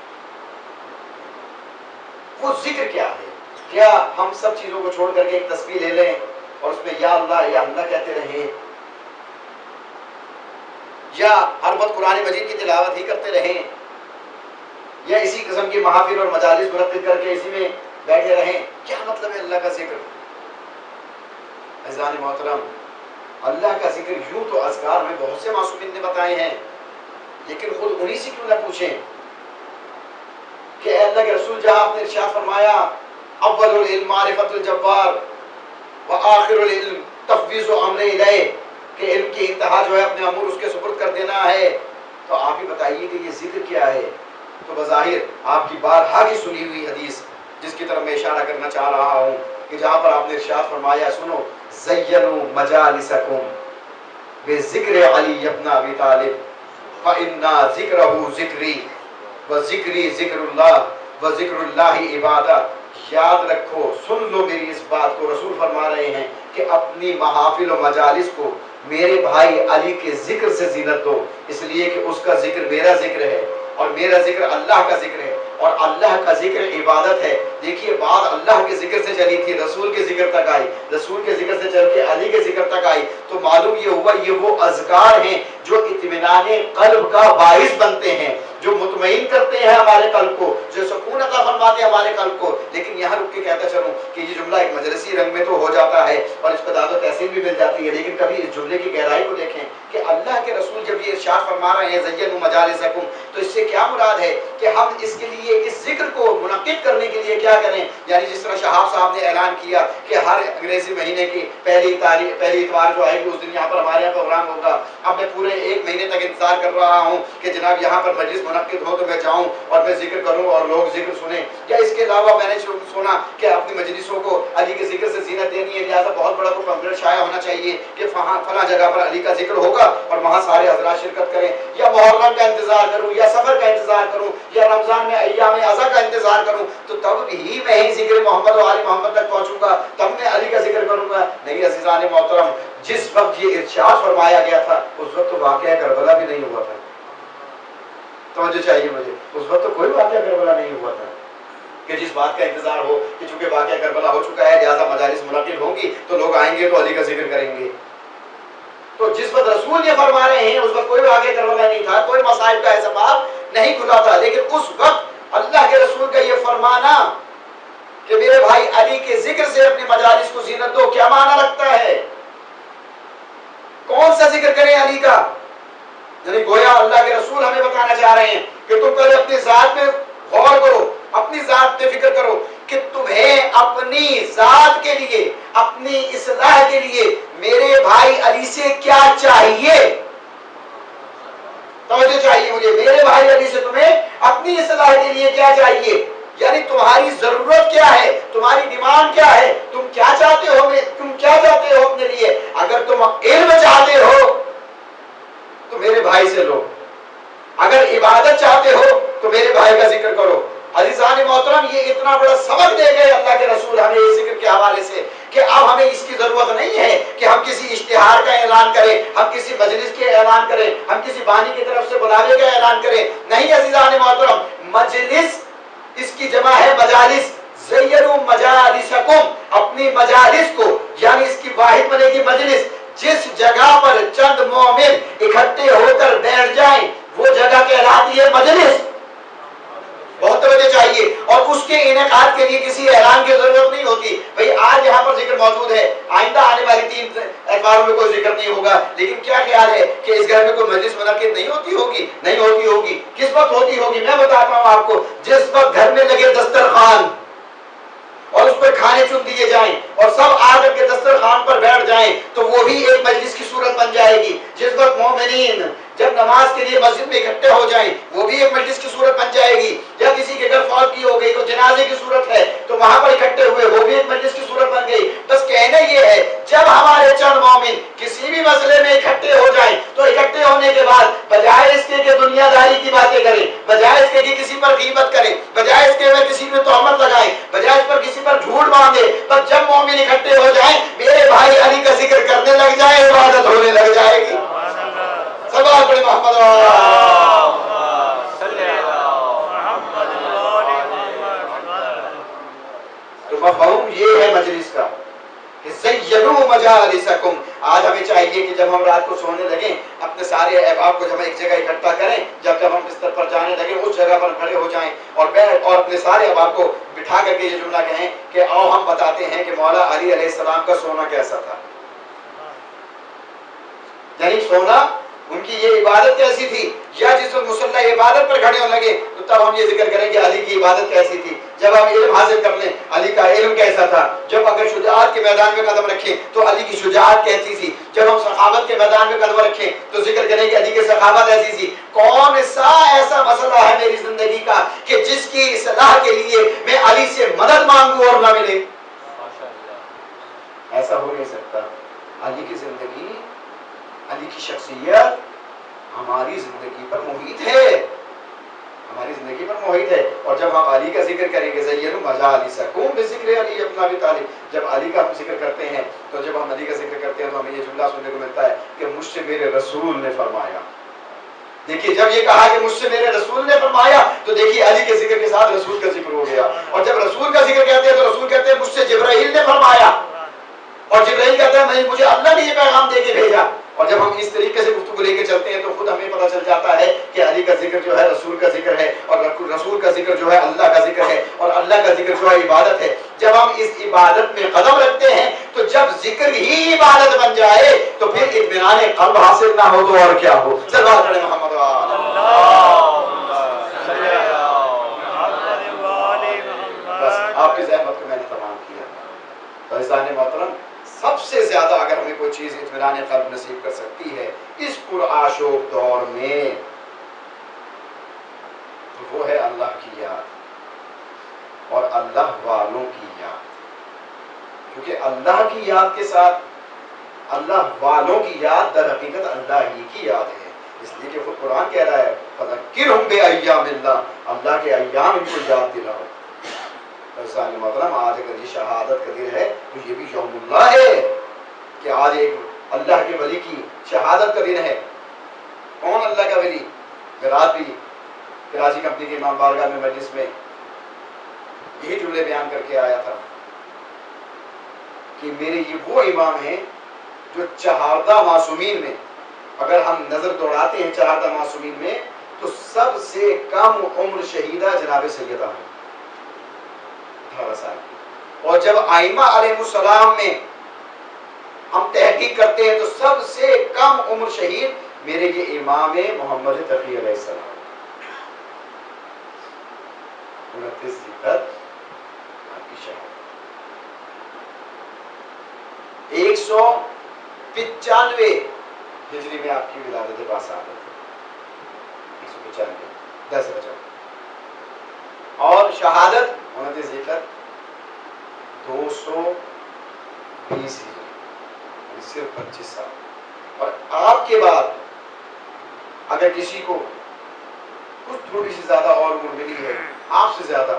وہ ذکر کیا ہے؟ کیا ہم سب چیزوں کو چھوڑ کر کے ایک تسبیح لے لیں اور اس میں یا اللہ کہتے رہیں، یا ہر وقت قرآن مجید کی تلاوت ہی کرتے رہیں، یا اسی قسم کی محافل اور مجالس منعقد کر کے اسی میں بیٹھے رہیں؟ کیا مطلب ہے اللہ کا ذکر؟ عزیزان محترم، اللہ کا ذکر یوں تو اذکار میں بہت سے معصومین نے بتائے ہیں، لیکن خود انہی سے کیوں نہ پوچھیں کہ اے اللہ کے رسول، جہاں آپ نے ارشاد فرمایا اول العلم معرفت الجبار وآخر العلم تفویض و امر الیہ کہ علم کی انتہا جو ہے اپنے امور اس کے سپرد کر دینا ہے. تو آپ ہی بتائیے کہ یہ ذکر کیا ہے؟ تو بظاہر آپ کی بارہا کی سنی ہوئی حدیث جس کی طرف میں اشارہ کرنا چاہ رہا ہوں کہ جہاں پر آپ نے ارشاد فرمایا سنو زینوا مجالسکم بذکر علی ابن ابی طالب فإن ذکرہ ذکری وذکری ذکر اللہ وذکر اللہ عبادہ. یاد رکھو، سن لو میری اس بات کو. رسول فرما رہے ہیں کہ اپنی محافل و مجالس کو میرے بھائی علی کے ذکر سے زینت دو، اس لیے کہ اس کا ذکر میرا ذکر ہے اور میرا ذکر اللہ کا ذکر ہے اور اللہ کا ذکر عبادت ہے. دیکھیے بات اللہ کے ذکر سے چلی تھی، رسول کے ذکر تک آئی، رسول کے ذکر سے چل کے علی کے ذکر تک آئی. تو معلوم یہ ہوا یہ وہ اذکار ہیں جو اطمینان قلب کا باعث بنتے ہیں، جو مطمئن کرتے ہیں ہمارے قلب کو، جو سکون عطا فرماتے ہیں ہمارے قلب کو. لیکن یہاں رک کے کہتا چلوں کہ یہ جملہ ایک مجلسی رنگ میں تو ہو جاتا ہے اور اس کو داد و تحسین بھی مل جاتی ہے، لیکن کبھی اس جملے کی گہرائی کو دیکھیں کہ اللہ کے رسول جب یہ ارشاد فرما رہے ہیں زینوا مجالسکم، تو اس سے کیا مراد ہے کہ ہم اس کے لیے اس ذکر کو منعقد کرنے کے لیے کیا کریں. یعنی جس طرح شہاب صاحب نے اعلان کیا کہ ہر انگریزی مہینے کی پہلی اتوار جو آئے گی اس دن یہاں پر ہمارے یہاں پروگرام ہوگا. اب میں پورے ایک مہینے تک انتظار کر رہا ہوں کہ جناب یہاں پر مجلس منعقد ہو تو میں جاؤں اور میں ذکر کروں اور لوگ ذکر سنیں. یا اس کے علاوہ میں نے سنا کہ اپنی مجلسوں کو علی کے ذکر سے زینت دینی ہے، لہٰذا بہت بڑا کوئی پمفلٹ شائع ہونا چاہیے کہ فلاں جگہ پر علی کا ذکر ہوگا اور وہاں سارے حضرات شرکت کریں. یا محرم کا انتظار کروں یا سفر کا انتظار کروں یا رمضان میں ایام اعضاء کا انتظار کروں تو تب ہی میں ہی ذکر محمد و آل محمد تک پہنچوں گا، تب میں علی کا ذکر کروں گا. نہیں عزیزان محترم، جس وقت یہ ارشاد فرمایا گیا تھا اس وقت تو واقعہ کربلا بھی نہیں ہوا تھا. توجہ چاہیے مجھے، اس وقت تو کوئی واقعہ کربلا نہیں ہوا تھا کہ جس بات کا انتظار ہو کہ چونکہ واقعہ کربلا ہو چکا ہے لہٰذا مجالس منعقد ہوں گی تو لوگ آئیں گے تو علی کا ذکر کریں گے. تو جس وقت رسول یہ فرما رہے ہیں اس وقت کوئی واقعہ کربلا نہیں تھا، کوئی مصائب کا اسباب نہیں کھلا تھا. لیکن اس وقت اللہ کے رسول کا یہ فرمانا کہ میرے بھائی علی کے ذکر سے اپنی مجالس کو زینت دو کیا معنی رکھتا ہے؟ کون سا ذکر کریں علی کا؟ یعنی گویا اللہ کے رسول ہمیں بتانا چاہ رہے ہیں کہ تم پہلے اپنی ذات میں غور کرو، اپنی ذات پہ فکر کرو کہ تمہیں اپنی ذات کے لیے، اپنی اصلاح کے لیے میرے بھائی علی سے کیا چاہیے. توجہ چاہیے مجھے، میرے بھائی علی سے تمہیں اپنی اصلاح کے لیے کیا چاہیے. یعنی تمہاری ضرورت کیا ہے، تمہاری ڈیمانڈ کیا ہے، تم کیا چاہتے ہو اپنے لیے. اگر تم علم چاہتے ہو تو میرے بھائی سے لو، اگر عبادت چاہتے ہو تو میرے بھائی کا ذکر کرو. عزیزان محترم، یہ اتنا بڑا سبق دے گئے اللہ کے رسول ہمیں اس ذکر کے حوالے سے کہ اب ہمیں اس کی ضرورت نہیں ہے کہ ہم کسی اشتہار کا اعلان کریں، ہم کسی مجلس کے اعلان کریں، ہم کسی بانی کی طرف سے بلاوے کا اعلان کریں. نہیں عزیزان محترم، مجلس اس کی جمع ہے مجالس. زینوا مجالسکم، اپنی مجالس کو، یعنی اس کی واحد بنے گی مجلس. جس جگہ پر چند مومن اکٹھے ہو کر بیٹھ جائیں وہ جگہ کہلاتی ہے مجلس. بہت توجہ چاہیے. اور اس کے انعقاد کے لیے کسی اعلان کی ضرورت نہیں ہوتی. بھئی آج یہاں پر ذکر موجود ہے، آئندہ آنے والی 3 اتواروں میں کوئی ذکر نہیں ہوگا، لیکن کیا خیال ہے کہ اس گھر میں کوئی مجلس منعقد نہیں ہوتی ہوگی؟ نہیں ہوتی ہوگی. کس وقت ہوتی ہوگی؟ میں بتاتا ہوں آپ کو. جس وقت گھر میں لگے دسترخوان اور اس پر کھانے چن دیے جائیں اور سب آ کر کے دسترخوان پر بیٹھ جائیں تو وہ بھی ایک مجلس کی صورت بن جائے گی. جس وقت مومنین جب نماز کے لیے مسجد میں اکٹھے ہو جائیں وہ بھی ایک مجلس کی صورت بن جائے گی. یا کسی کے گھر فوت ہو گئی تو جنازے کی صورت ہے تو وہاں پر اکٹھے ہوئے وہ بھی ایک مجلس کی صورت بن گئی. بس کہنا یہ ہے جب ہمارے چند مومن کسی بھی مسئلے میں اکٹھے ہو جائیں تو اکٹھے ہونے کے بعد بجائے اس کے کہ دنیا داری کی باتیں کریں، بجائے اس کے کہ کسی پر غیبت کریں، بجائے اس کے کہ کسی پہ تہمت لگائیں، بجائے اس پر کسی پر جھوٹ باندھے، بس جب مومن اکٹھے ہو جائیں میرے بھائی علی کا ذکر کرنے لگ جائے، عبادت ہونے لگ جائے گی. سبحان پڑھے محمد تو مفہوم یہ ہے مجلس کا کہ زینوا مجالسکم. آج ہمیں چاہیے کہ جب ہم رات کو سونے لگیں اپنے سارے احباب کو جب ایک جگہ اکٹھا کریں، جب ہم بستر پر جانے لگیں اس جگہ پر کھڑے ہو جائیں اور اپنے سارے احباب کو بٹھا کر کے یہ جملہ کہیں کہ آؤ ہم بتاتے ہیں کہ مولا علی علیہ السلام کا سونا کیسا تھا. یعنی سونا ان کی یہ عبادت کیسی تھی، یا جس وقت مصلی عبادت پر کھڑے ہونے لگے تو تب ہم یہ ذکر کریں کہ علی کی عبادت کیسی تھی۔ جب ہم علم حاصل کر لیں علی کا علم کیسا تھا، جب اگر شجاعت کے میدان میں قدم رکھیں تو علی کی شجاعت کیسی تھی، جب ہم سخاوت کے میدان میں قدم رکھیں تو ذکر کریں کہ علی کی سخاوت ایسی تھی۔ کون سا ایسا مسئلہ ہے میری زندگی کا کہ جس کی اصلاح کے لیے میں علی سے مدد مانگوں اور نہ ملے؟ ایسا ہو نہیں سکتا۔ علی کی زندگی، علی کی شخصیت ہماری زندگی پر محیط ہے، ہماری زندگی پر محیط ہے۔ اور جب ہم علی کا ذکر کریں گے زینوا مجالس سکون بذکر علی ابن ابی طالب، جب علی کا ہم ذکر کرتے ہیں تو جب ہم علی کا ذکر کرتے ہیں تو ہمیں یہ جملہ سننے کو ملتا ہے کہ مجھ سے میرے رسول نے فرمایا۔ دیکھیے جب یہ کہا کہ مجھ سے میرے رسول نے فرمایا تو دیکھیے علی کے ذکر کے ساتھ رسول کا ذکر ہو گیا، اور جب رسول کا ذکر کہتے ہیں تو رسول کہتے ہیں مجھ سے جبرائیل نے فرمایا، اور جبرائیل کہتا ہے مجھے اللہ نے یہ پیغام دے کے بھیجا۔ اور جب ہم اس طریقے سے گفتگو لے کے چلتے ہیں تو خود ہمیں پتہ چل جاتا ہے کہ علی کا ذکر جو ہے رسول کا ذکر ہے، اور رسول کا ذکر جو ہے اللہ کا ذکر ہے، اور اللہ کا ذکر جو ہے عبادت ہے۔ جب ہم اس عبادت میں قدم رکھتے ہیں تو جب ذکر ہی عبادت بن جائے تو پھر اطمینان قلب حاصل نہ ہو تو اور کیا ہو؟ صلوات پڑھیں محمد بس آپ کی زحمت کو میں نے تمام کیا۔ عزیزان محترم، سب سے زیادہ اگر ہمیں کوئی چیز اطمینان قلب نصیب کر سکتی ہے اس پرآشوب دور میں تو وہ ہے اللہ کی یاد اور اللہ والوں کی یاد، کیونکہ اللہ کی یاد کے ساتھ اللہ والوں کی یاد در حقیقت اللہ ہی کی یاد ہے۔ اس لیے کہ خود قرآن کہہ رہا ہے فذکرہم بایام اللہ، اللہ کے ایام ان کو یاد دلاؤ۔ عزیزان محترم، آج اگر یہ شہادت کا دن ہے تو یہ بھی یوم اللہ ہے کہ آج ایک اللہ کے ولی کی شہادت کا دن ہے۔ کون اللہ کا ولی؟ میں رات بھی کراچی کمپنی کے امام بارگاہ میں مجلس میں یہی جملے بیان کر کے آیا تھا کہ میرے یہ وہ امام ہیں جو چہاردہ معصومین میں اگر ہم نظر دوڑاتے ہیں چہاردہ معصومین میں تو سب سے کم عمر شہیدہ جناب سیدہ ہیں 18 سال کی، اور جب ائمہ علیہ السلام میں ہم تحقیق کرتے ہیں تو سب سے کم عمر شہید میرے یہ امام محمد تقی علیہ السلام 29 ذکر آپ کی شہادت 195 ہجری میں آپ کی ولادت باسعادت 195 10 بچا، اور شہادت 29 ذکر 220 ہجری، صرف 25 سال۔ اور آپ کے بعد اگر کسی کو کچھ تھوڑی سی زیادہ اور عمر ملی ہے آپ سے زیادہ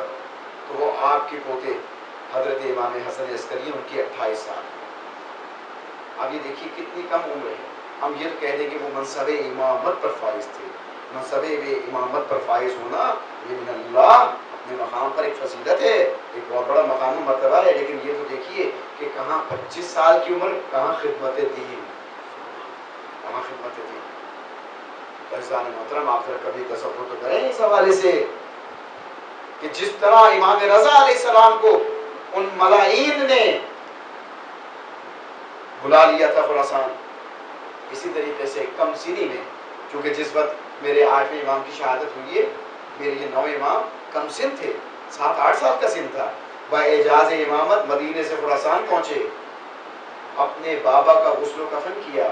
تو وہ آپ کے پوتے حضرت امام حسن عسکری، ان کی 28 سال۔ اب یہ دیکھیے کتنی کم عمر ہے۔ ہم یہ تو کہہ دیں کہ وہ منصب امامت پر فائز تھے۔ منصب امامت پر فائز ہونا یہ من اللہ اپنے مقام پر ایک فضیلت ہے، ایک بہت بڑا مقام و مرتبہ ہے، لیکن یہ تو دیکھیے کہ کہاں 25 سال کی عمر، کہاں خدمت دین، کہاں خدمت دین۔ عزیزان محترم، آپ ذرا کبھی تصور تو کریں اس حوالے سے کہ جس طرح امام رضا علیہ السلام کو ان ملائین نے بلا لیا تھا خراسان، اسی طریقے سے کم سنی میں، چونکہ جس وقت میرے 8ویں امام کی شہادت ہوئی ہے میرے یہ 9 امام کم سن تھے، 7-8 سال کا سن تھا، باعجاز امامت مدینے سے خراسان پہنچے، اپنے بابا کا غسل و کفن کیا۔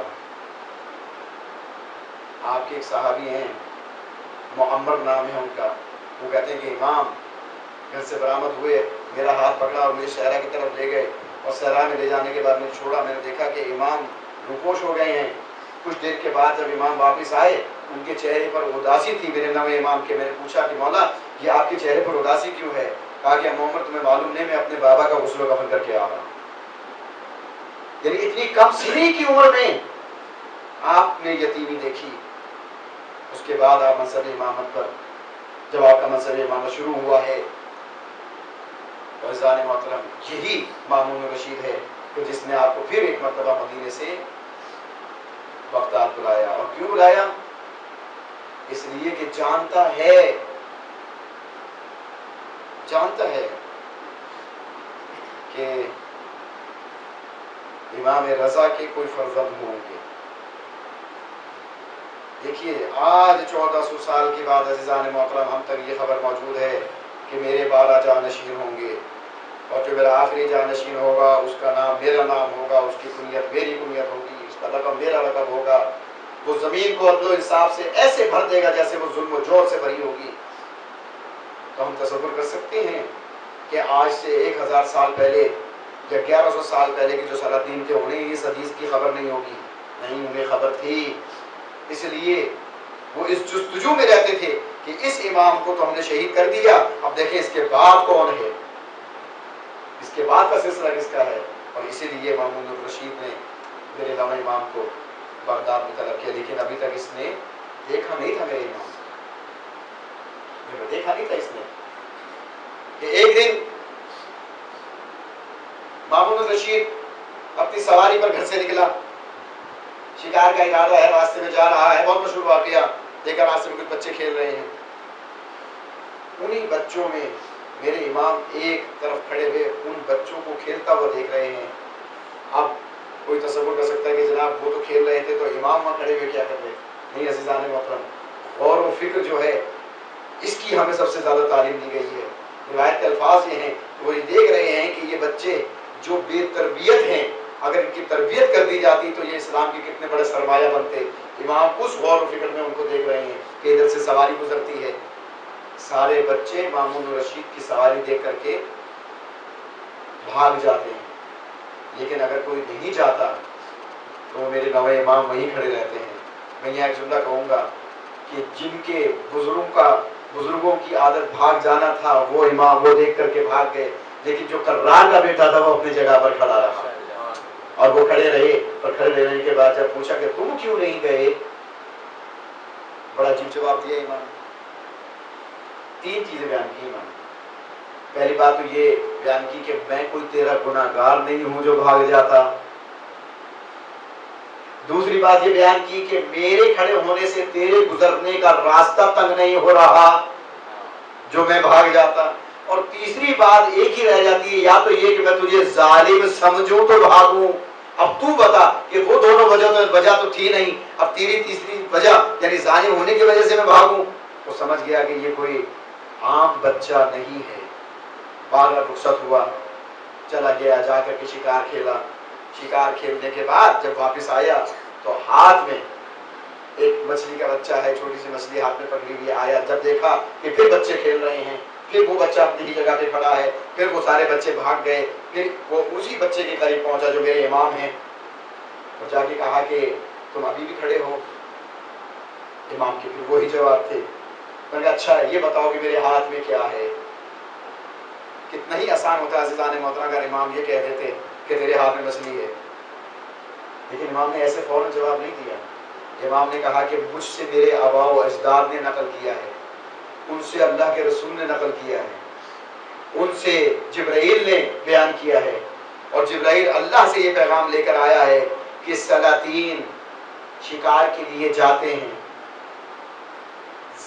آپ کے ایک صحابی ہیں معمر نام ہے ان کا، وہ کہتے ہیں کہ امام گھر سے برآمد ہوئے، میرا ہاتھ پکڑا اور مجھے صحرا کی طرف لے گئے، اور صحرا میں لے جانے کے بعد میں چھوڑا، میں نے دیکھا کہ امام روپوش ہو گئے ہیں۔ کچھ دیر کے بعد جب امام واپس آئے ان کے چہرے پر اداسی تھی میرے 9ویں امام کے۔ میں نے پوچھا کہ مولا یہ آپ کے چہرے پر اداسی کیوں ہے؟ کہا کہ محمد تمہیں معلوم نہیں، میں اپنے بابا کا غسل و کفن کر کے آ رہا ہوں۔ یعنی اتنی کم سنی کی عمر میں آپ نے یتیمی دیکھی۔ اس کے بعد آپ منصب امامت پر، جب آپ کا منصب امامت شروع ہوا ہے، عزیزان محترم یہی مامون رشید ہے کہ جس نے آپ کو پھر ایک مرتبہ مدینے سے بغداد بلایا۔ اور کیوں بلایا؟ اس لیے کہ جانتا ہے کہ امام رضا کے کوئی فرزند ہوں گے، دیکھیے آج 1400 سال کے بعد عزیزان محترم ہم تک یہ خبر موجود ہے کہ میرے 12 جانشین ہوں گے، اور جو میرا آخری جانشین ہوگا اس کا نام میرا نام ہوگا، اس کی کنیت میری کنیت ہوگی، اس کا لقب میرا لقب ہوگا۔ وہ زمین کو عدل و انصاف سے ایسے بھر دے گا جیسے وہ ظلم و جور سے بھری ہوگی۔ تو ہم تصور کر سکتے ہیں کہ آج سے 1000 سال پہلے یا 1100 سال پہلے کے جو سلاطین تھے انہیں اس حدیث کی خبر نہیں ہوگی؟ نہیں، انہیں خبر تھی، اس لیے وہ اس جستجو میں رہتے تھے کہ اس امام کو تو ہم نے شہید کر دیا، اب دیکھیں اس کے بعد کون ہے، اس کے بعد کا سلسلہ کس کا ہے۔ اور اسی لیے مامون الرشید نے میرے نام امام کو بغداد میں طلب کیا، لیکن ابھی تک اس نے دیکھا نہیں تھا میرے امام، دیکھا نہیں تھا اس نے کہ ایک دن مامون الرشید اپنی سواری پر گھر سے نکلا، شکار کا ارادہ ہے، راستے میں جا رہا ہے، بہت مشہور واقعہ، دیکھا راستے میں کچھ بچے کھیل رہے ہیں، انہی بچوں میں میرے امام ایک طرف کھڑے ہوئے ان بچوں کو کھیلتا ہوا دیکھ رہے ہیں۔ اب کوئی تصور کر سکتا ہے کہ جناب وہ تو کھیل رہے تھے تو امام وہاں کھڑے ہوئے کیا کر رہے؟ نہیں عزیزان محترم، غور و فکر جو ہے اس کی ہمیں سب سے زیادہ تعلیم دی گئی ہے۔ روایت کے الفاظ یہ ہیں، وہ یہ دیکھ رہے ہیں کہ یہ بچے جو بے تربیت ہیں اگر ان کی تربیت کر دی جاتی تو یہ اسلام کے کتنے بڑے سرمایہ بنتے۔ امام اس غور و فکر میں ان کو دیکھ رہے ہیں کہ ادھر سے سواری گزرتی ہے، سارے بچے مامون الرشید کی سواری دیکھ کر کے بھاگ جاتے ہیں، لیکن اگر کوئی نہیں جاتا تو میرے نوے امام وہیں کھڑے رہتے ہیں۔ میں یہاں ایک جملہ کہوں گا کہ جن کے بزرگوں کی عادت بھاگ جانا تھا وہ امام وہ دیکھ کر کے بھاگ گئے، لیکن جو کرار کا بیٹا تھا وہ اپنی جگہ پر کھڑا رہا اور وہ کھڑے رہے، اور کھڑے رہنے کے بعد جب پوچھا کہ تم کیوں نہیں گئے، بڑا عجیب جواب دیا امام نے۔ 3 چیزیں بیان کی امام نے۔ پہلی بات تو یہ بیان کی کہ میں کوئی تیرا گناہگار نہیں ہوں جو بھاگ جاتا۔ دوسری بات یہ بیان کی کہ میرے کھڑے ہونے سے تیرے گزرنے کا راستہ تنگ نہیں ہو رہا جو میں بھاگ جاتا۔ اور تیسری بات ایک ہی رہ جاتی ہے، یا تو یہ کہ میں تجھے ظالم سمجھوں تو بھاگوں۔ اب تو بتا کہ وہ دونوں وجہ تو تھی نہیں، اب تیری تیسری وجہ یعنی ظالم ہونے کی وجہ سے میں بھاگوں۔ وہ سمجھ گیا کہ یہ کوئی عام بچہ نہیں ہے، بعد میں رخصت ہوا، چلا گیا، جا کر کے شکار کھیلا۔ شکار کھیلنے کے بعد جب واپس آیا تو ہاتھ میں ایک مچھلی کا بچہ ہے، چھوٹی سی مچھلی ہاتھ میں پکڑی ہوئی آیا، جب دیکھا کہ پھر بچے کھیل رہے ہیں، پھر وہ بچہ اپنی ہی جگہ پہ کھڑا ہے، پھر وہ سارے بچے بھاگ گئے، پھر وہ اسی بچے کے قریب پہنچا جو میرے امام ہیں، اور جا کے کہا کہ تم ابھی بھی کھڑے ہو؟ امام کے پھر وہی جواب تھے۔ میں نے کہا اچھا یہ بتاؤ کہ میرے ہاتھ میں کیا ہے؟ کتنا ہی آسان ہوتا ہے عزیزان محترم اگر امام یہ کہہ دیتے کہ تیرے ہاتھ میں مچھلی ہے، لیکن امام نے ایسے فوراً جواب نہیں دیا۔ امام نے کہا کہ مجھ سے میرے آباء و اجداد نے نقل کیا ہے، ان سے اللہ کے رسول نے نقل کیا ہے، ان سے جبرائیل نے بیان کیا ہے، اور جبرائیل اللہ سے یہ پیغام لے کر آیا ہے کہ سلاطین شکار کے لیے جاتے ہیں،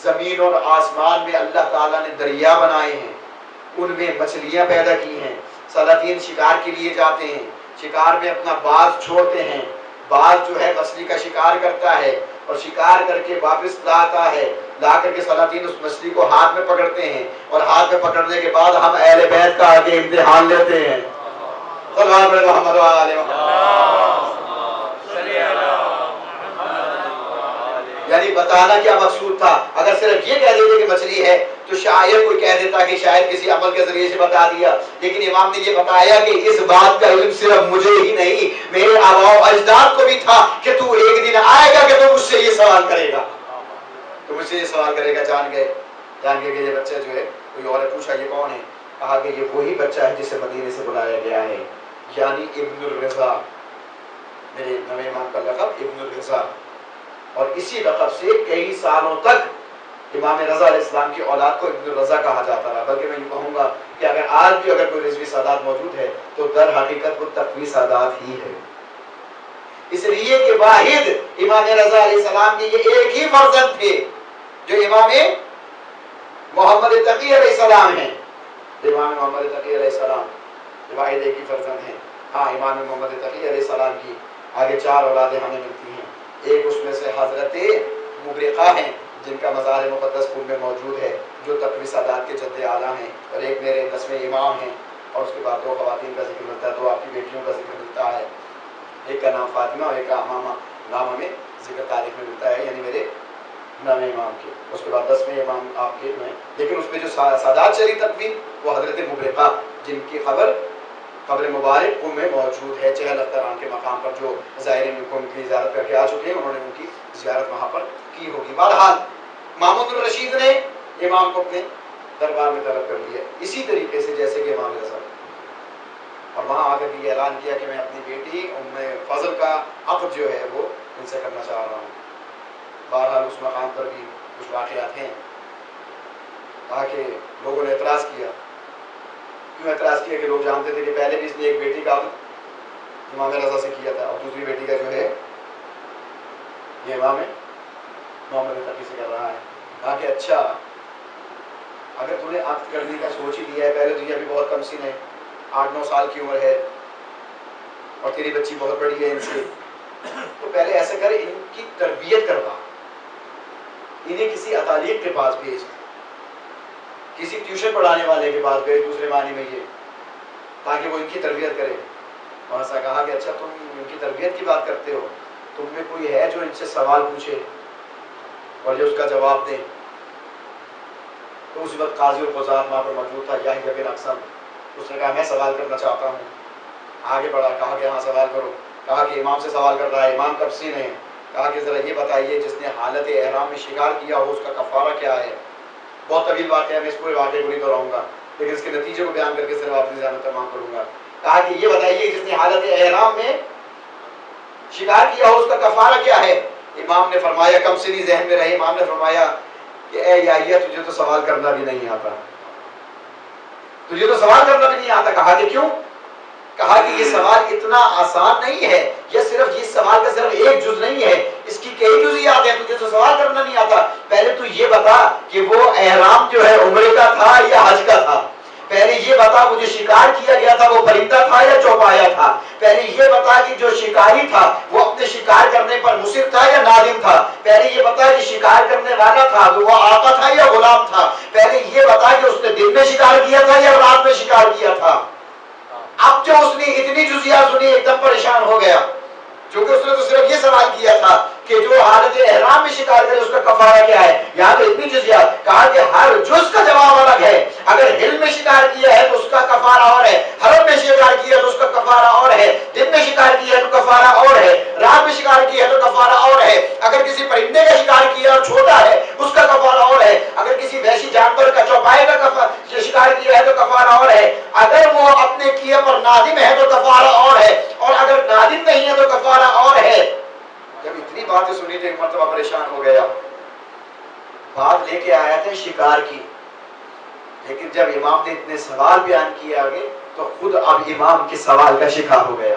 زمین اور آسمان میں اللہ تعالیٰ نے دریا بنائے ہیں، ان میں مچھلیاں پیدا کی ہیں، سلاطین شکار کے لیے جاتے ہیں، شکار میں اپنا باز چھوڑتے ہیں، باز جو ہے مچھلی کا شکار کرتا ہے اور شکار کر کے واپس لاتا ہے، لا کر کے سلاطین اس مچھلی کو ہاتھ میں پکڑتے ہیں، اور ہاتھ میں پکڑنے کے بعد ہم اہل بیت کا آگے امتحان لیتے ہیں۔ صلی اللہ علیہ محمد علیہ یعنی بتانا کیا مقصود تھا؟ اگر صرف یہ کہہ دیتے کہ مچھلی ہے تو شاید کوئی کہہ دیتا کہ شاید کسی عمل کے ذریعے سے بتا دیا، لیکن امام نے یہ بتایا کہ اس بات کا علم صرف مجھے ہی نہیں میرے آباء و اجداد کو بھی تھا کہ تو ایک دن آئے گا کہ تو مجھ سے یہ سوال کرے گا، تو مجھ سے یہ سوال کرے گا۔ جان گئے کہ یہ بچہ جو ہے، کوئی اور نے پوچھا یہ کون ہے؟ کہا کہ یہ وہی بچہ ہے جسے مدینے سے بلایا گیا ہے، یعنی ابن الرضا، میرے نوے امام کا لقب ابن الرضا، اور اسی لقب سے کئی سالوں تک امام رضا علیہ السلام کی اولاد کو ابن الرضا کہا جاتا رہا۔ بلکہ میں یہ کہوں گا کہ اگر آج بھی اگر کوئی رضوی سادات موجود ہے تو در حقیقت وہ تقوی سادات ہی ہے، اس لیے کہ واحد امام رضا علیہ السلام کے یہ ایک ہی فرزند تھے جو امام محمد تقی علیہ السلام ہیں۔ امام محمد تقی علیہ السلام واحد ایک ہی فرزند ہیں۔ ہاں امام محمد تقی علیہ السلام کی آگے 4 اولادیں ہمیں ملتی ہیں، ایک اس میں سے حضرت مبرقہ ہیں جن کا مزار مقدس قم میں موجود ہے، جو تقوی سادات کے جد اعلیٰ ہیں، اور ایک میرے 10ویں امام ہیں، اور اس کے بعد 2 خواتین کا ذکر ملتا ہے، 2 آپ کی بیٹیوں کا ذکر ملتا ہے، ایک کا نام فاطمہ اور ایک کا امامہ نام ہمیں ذکر تاریخ میں ملتا ہے، یعنی میرے 9ویں امام کے، اس کے بعد 10ویں امام آپ کے میں، لیکن اس میں جو سادات شریف تقوی وہ حضرت مبرقہ جن کی قبر مبارک قم میں موجود ہے، چہل اختران کے مقام پر، جو زائرین قم کی زیارت کر کے آ چکے ہیں، انہوں نے ان کی زیارت وہاں پر کی ہوگی۔ بہرحال محمود الرشید نے امام کو اپنے دربار میں طلب کر لیا، اسی طریقے سے جیسے کہ امام رضا، اور وہاں آ کر یہ اعلان کیا کہ میں اپنی بیٹی ام فضل کا عقد جو ہے وہ ان سے کرنا چاہ رہا ہوں۔ بہرحال اس مقام پر بھی کچھ واقعات ہیں، کہا کہ لوگوں نے اعتراض کیا۔ کیوں اعتراض کیا؟ کہ لوگ جانتے تھے کہ پہلے بھی اس نے ایک بیٹی کا عقد امام رضا سے کیا تھا، اور دوسری بیٹی کا جو ہے یہ امام محمد تقی سے کر رہا ہے۔ کہا کہ اچھا، اگر تم نے عقد کرنے کا سوچ ہی لیا ہے، پہلے تو یہ ابھی بہت کم سن ہے، 8-9 سال کی عمر ہے، اور تیری بچی بہت بڑی ہے ان سے، تو پہلے ایسا کر ان کی تربیت کروا، انہیں کسی اتالیق کے پاس بھیج، کسی ٹیوشن پڑھانے والے کے پاس بھیج، دوسرے معنی میں یہ، تاکہ وہ ان کی تربیت کرے۔ وہاں سے کہا کہ اچھا، تم ان کی تربیت کی بات کرتے ہو، تم میں کوئی ہے جو ان سے سوال پوچھے اور یہ اس کا جواب دیں؟ تو اس وقت قاضی القضات وہاں پر موجود تھا، یحییٰ بن اقسم، اس نے کہا میں سوال کرنا چاہتا ہوں۔ آگے بڑھا، کہا کہ ہاں سوال کرو۔ کہا کہ امام سے سوال کر رہا ہے، امام کب سین ہے؟ کہا کہ ذرا یہ بتائیے جس نے حالت احرام میں شکار کیا ہو اس کا کفارہ کیا ہے؟ بہت طویل واقعہ ہے، میں اس پورے واقعے کو نہیں دہراؤں گا، لیکن اس کے نتیجے کو بیان کر کے صرف اپنی ذہن میں تمام کروں گا۔ کہا کہ یہ بتائیے جس نے حالت احرام میں شکار کیا ہو اس کا کفارہ کیا ہے؟ امام نے فرمایا، کم سنی ذہن میں رہے، امام نے فرمایا کہ اے یحییٰ تجھے تو سوال کرنا بھی نہیں آتا، تجھے تو سوال کرنا بھی نہیں آتا۔ کہا کہ کیوں؟ کہا کہ یہ سوال اتنا آسان نہیں ہے، یہ صرف یہ سوال کا صرف ایک جز نہیں ہے، اس کی کئی جزئیات ہیں، تجھے تو سوال کرنا نہیں آتا۔ پہلے تو یہ بتا کہ وہ احرام جو ہے عمرے کا تھا یا حج کا تھا؟ پہلے یہ بتا وہ جو شکار کیا گیا تھا وہ پرندہ تھا یا چوپایا تھا؟ پہلے یہ بتا کہ جو شکاری تھا وہ اپنے شکار کرنے پر مصر تھا یا نادم تھا؟ پہلے یہ بتا کہ شکار کرنے والا تھا وہ آقا تھا یا غلام تھا؟ پہلے یہ بتا کہ اس نے دن میں شکار کیا تھا یا رات میں شکار کیا تھا؟ اب جو اس نے اتنی جزئیات سنی ایک دم پریشان ہو گیا، کیونکہ اس نے تو صرف یہ سوال کیا تھا کہ جو حالت احرام میں شکار کرے اس کا کفارہ کیا ہے، یہاں تو اتنی جزئیات۔ کہا کہ ہر جز کا جواب الگ ہے، اگر حل میں شکار کیا ہے تو اس کا کفارہ اور ہے، حرم میں شکار کیا تو اس کا کفارہ اور ہے، دن میں شکار کیا ہے تو کفارہ اور ہے، رات میں شکار کیا ہے تو کفارہ اور ہے، اگر کسی پرندے کا شکار کیا اور چھوٹا ہے اس کا کفارہ اور ہے، اگر کسی وحشی جانور کا چوپائے کا شکار کیا ہے تو کفارہ اور ہے، اگر وہ اپنے کیے پر نادم ہے تو کفارہ اور ہے، اور اگر نادم نہیں ہے تو کفارہ اور ہے۔ جب اتنی باتیں سنی تو ایک مرتبہ پریشان ہو گیا، بات لے کے آیا تھا شکار کی، لیکن جب امام نے اتنے سوال بیان کیے آگے تو خود اب امام کے سوال کا شکار ہو گیا۔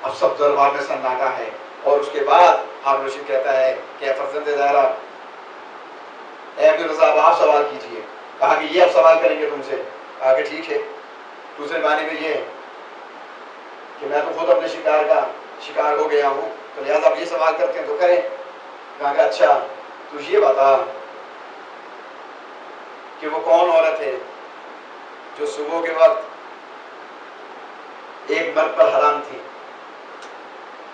اب سب دربار میں سناٹا ہے، اور اس کے بعد ہارون رشید کہتا ہے کہ فرزند زہرا، اے ابن رضا آپ سوال کیجئے۔ کہا کہ یہ اب سوال کریں گے تم سے؟ کہا کہ ٹھیک ہے۔ دوسرے معنی میں یہ کہ میں تو خود اپنے شکار کا شکار ہو گیا ہوں، تو لہٰذا اب یہ سوال کرتے ہیں تو کریں۔ کہا کہ اچھا تو یہ بتا کہ وہ کون عورت ہے جو صبح کے وقت ایک مرد پر حرام تھی،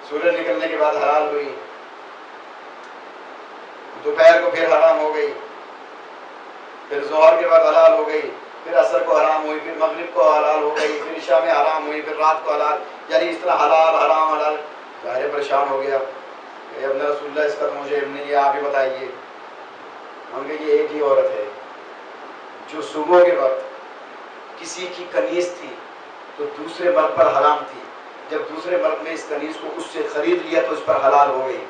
سورج نکلنے کے بعد حلال ہوئی، دوپہر کو پھر حرام ہو گئی، پھر ظہر کے بعد حلال ہو گئی، پھر عصر کو حرام ہوئی، پھر مغرب کو حلال ہو گئی، پھر عشاء میں حرام ہوئی، پھر رات کو حلال، یعنی اس طرح حلال حرام حلال۔ ظاہر پریشان ہو گیا کہ ابن رسول اللہ اس کا تو مجھے علم نہیں ہے، آپ ہی بتائیے۔ ہم کہ یہ ایک ہی عورت ہے جو صبح کے وقت کسی کی کنیز تھی تو دوسرے مرد پر حرام تھی، جب دوسرے مرد نے اس کنیز کو اس سے خرید لیا تو اس پر حلال ہو گئی،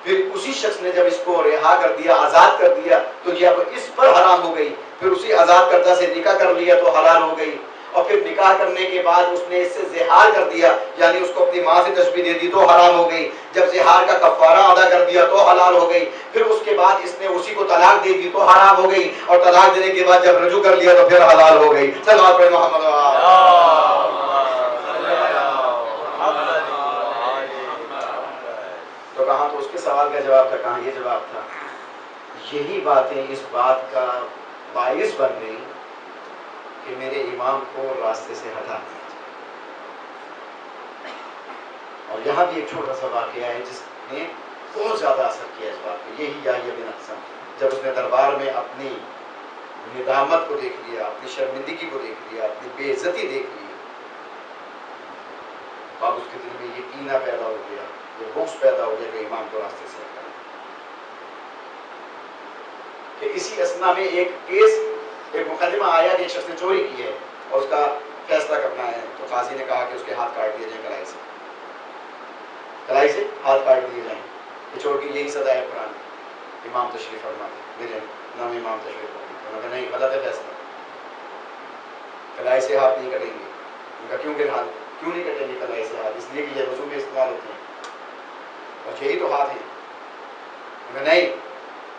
پھر اسی شخص نے جب اس کو رہا کر دیا، آزاد کر دیا تو یہ اب اس پر حرام ہو گئی، پھر اسی آزاد کردہ سے نکاح کر لیا تو حلال ہو گئی، اور پھر نکاح کرنے کے بعد اس نے اس سے زہار کر دیا، یعنی اس کو اپنی ماں سے تشبیہ دے دی تو حرام ہو گئی، جب زہار کا کفارہ ادا کر دیا تو حلال ہو گئی، پھر اس کے بعد اس نے اسی کو طلاق دے دی تو حرام ہو گئی، اور طلاق دینے کے بعد جب رجوع کر لیا تو پھر حلال ہو گئی۔ صلوات پڑھیں محمد تو کہاں تو اس کے سوال کا جواب تھا، کہاں یہ جواب تھا. یہی باتیں اس بات کا باعث بن گئی کہ میرے امام کو راستے سے ہٹا دیا. اور یہاں بھی ایک چھوٹا سا واقعہ ہے جس نے بہت زیادہ اثر کیا اس بات پہ. یہی یحییٰ بن اقسم جب اس نے دربار میں اپنی ندامت کو دیکھ لیا، اپنی شرمندگی کو دیکھ لیا، اپنی بے عزتی دیکھ لی، اب اس کے دل میں یہ کینہ پیدا ہو گیا، یہ بغض پیدا ہو گیا کہ امام کو راستے سے ہٹا. کہ اسی اسنا میں ایک مقدمہ آیا کہ ایک شخص نے چوری کی ہے اور اس کا فیصلہ کرنا ہے، تو قاضی نے کہا کہ اس کے ہاتھ کاٹ دیے جائیں کلائی سے ہاتھ کاٹ دیے جائیں. یہ چور کی یہی سزا ہے قرآن میں. امام تشریف فرما دے، میرے نام امام تشریف فرما. انہوں نے نہیں، غلط ہے فیصلہ، کلائی سے ہاتھ نہیں کٹیں گے. ان کا کیوں نہیں کٹیں گے کلائی سے ہاتھ؟ اس لیے کہ یہ وضو میں استعمال ہوتے ہیں اور یہی تو ہاتھ ہیں. انہوں نے نہیں،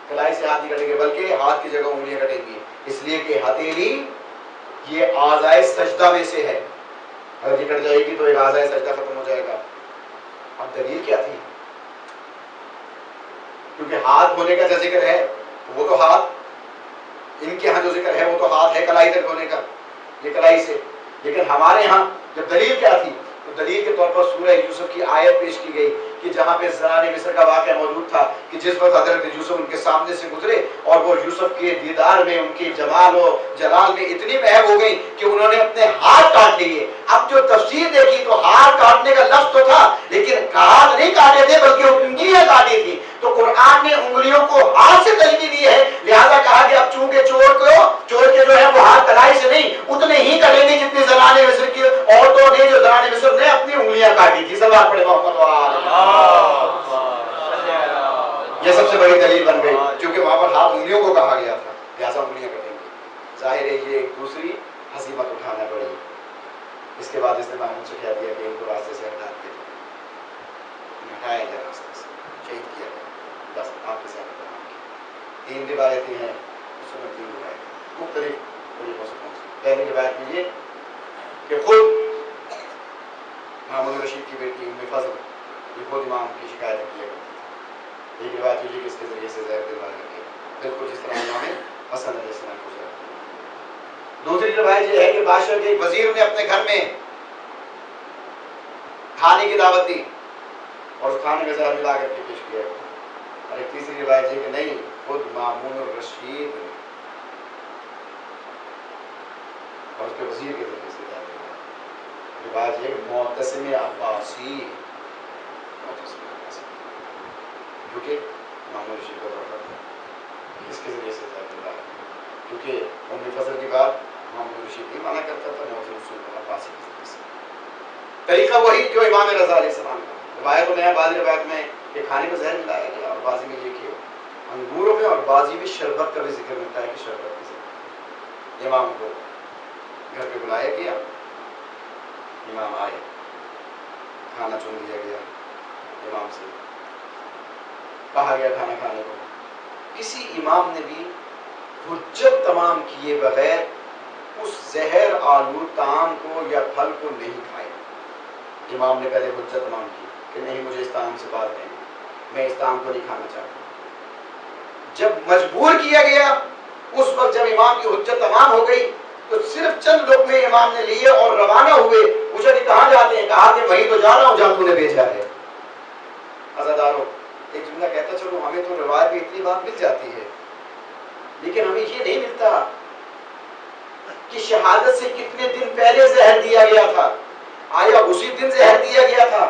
کلائی سے ہاتھ نہیں کٹیں گے بلکہ ہاتھ کی جگہ انگلیاں کٹیں گی، اس لیے کہ ہتھیلی یہ اعضائے سجدہ میں سے ہے، اگر یہ کٹ جائے گی تو ایک اعضائے سجدہ ختم ہو جائے گا. اب دلیل کیا تھی؟ کیونکہ ہاتھ ہونے کا جو ذکر ہے وہ تو ہاتھ، ان کے ہاں جو ذکر ہے وہ تو ہاتھ ہے کلائی تک ہونے کا، یہ کلائی سے. لیکن ہمارے ہاں جب دلیل کیا تھی تو دلیل کے طور پر سورہ یوسف کی آیت پیش کی گئی کہ جہاں پہ زنان مصر کا واقعہ موجود تھا کہ جس وقت حضرت یوسف ان کے سامنے سے گزرے اور وہ یوسف کے دیدار میں، ان کے جمال و جلال میں اتنی محو ہو گئی کہ انہوں نے اپنے ہاتھ کاٹ لیے. اب جو تفسیر دیکھی تو ہاتھ کاٹنے کا لفظ تو تھا لیکن ہاتھ نہیں کاٹے تھے بلکہ انگلیاں کاٹی تھی. تو قرآن نے انگلیوں کو ہاتھ سے تلقین دی ہے، لہذا کہا کہ اب چونکہ چور کے جو ہے وہ ہاتھ کلائی سے نہیں اتنے ہی کٹیں گے جتنی زنان مصر کی عورتوں نے، جو زنان مصر نے اپنی انگلیاں کاٹی تھی. سب پڑھے محمد. یہ سب سے بڑی دلیل بن گئی کیونکہ وہاں پر ہاتھ انگلیوں کو کہا گیا تھا، لہٰذا انگلیاں کٹیں گی. ظاہر ہے یہ ایک دوسری ہزیمت اٹھانا پڑی. اس کے بعد اس نے محمود سے کہہ دیا کہ ان کو راستے سے ہٹا دیا، ہٹایا گیا راستے سے، شہید کیا گیا. بس آپ کے ساتھ 3 روایتیں ہیں، اس میں 3 روایتیں مختلف طریقوں سے پہنچی. پہلی روایت میں یہ کہ خود محمود رشید کی بیٹی ام فضل یہ خود امام کی شکایت کیا کرتی. ایک روایت یہ کہ اس کے ذریعے سے زہر دلوانے لگے، بالکل جس طرح امام حسن علیہ السلام کو زہر. دوسری روایت یہ ہے کہ بادشاہ کے ایک وزیر نے اپنے گھر میں کھانے کی دعوت دی اور اس کھانے میں زہر ملا کر کے پیش کیا. اور ایک تیسری روایت یہ کہ نہیں، خود مامون الرشید اور اس کے وزیر کے ذریعے سے زہر ملا. روایت یہ کہ معتصم عباسی کیونکہ مامون الرشید کا طرف تھا، اس کے ذریعے سے زہر ملا. کیونکہ ام فضل کی بات محمود رشید نہیں مانا کرتا تھا، محمود رسول عباسی کی ذریعے سے. طریقہ وہی جو امام رضا علیہ السلام کا. روایتوں میں ہے، بعض روایت میں کہ کھانے کو زہر ملایا گیا اور بعضی میں یہ کہ انگوروں میں اور بعضی میں شربت کا بھی ذکر ملتا ہے کہ شربت کی ذکر. امام کو گھر پہ بلایا گیا، امام آئے، کھانا چن لیا گیا، امام سے کہا گیا کھانا کھانے کو. کسی امام نے بھی حجت تمام کیے بغیر اس زہر آلود طعام کو یا پھل کو نہیں کھایا. امام نے پہلے حجت تمام کی کہ نہیں، مجھے اس طعام سے بات نہیں، میں اس طعام کو نہیں کھانا چاہتا. جب مجبور کیا گیا اس وقت جب امام کی حجت تمام ہو گئی تو صرف چند لقمے امام نے لیے اور روانہ ہوئے. پوچھا کہ کہاں جاتے ہیں؟ کہا کہ وہیں تو جا رہا ہوں جہاں تو نے بھیجا ہے. عزادارو، ایک جملہ کہتا چلو ہمیں تو روایت میں اتنی بات مل جاتی ہے لیکن ہمیں یہ نہیں ملتا کہ شہادت سے کتنے دن پہلے زہر دیا گیا تھا. آیا اسی دن زہر دیا گیا تھا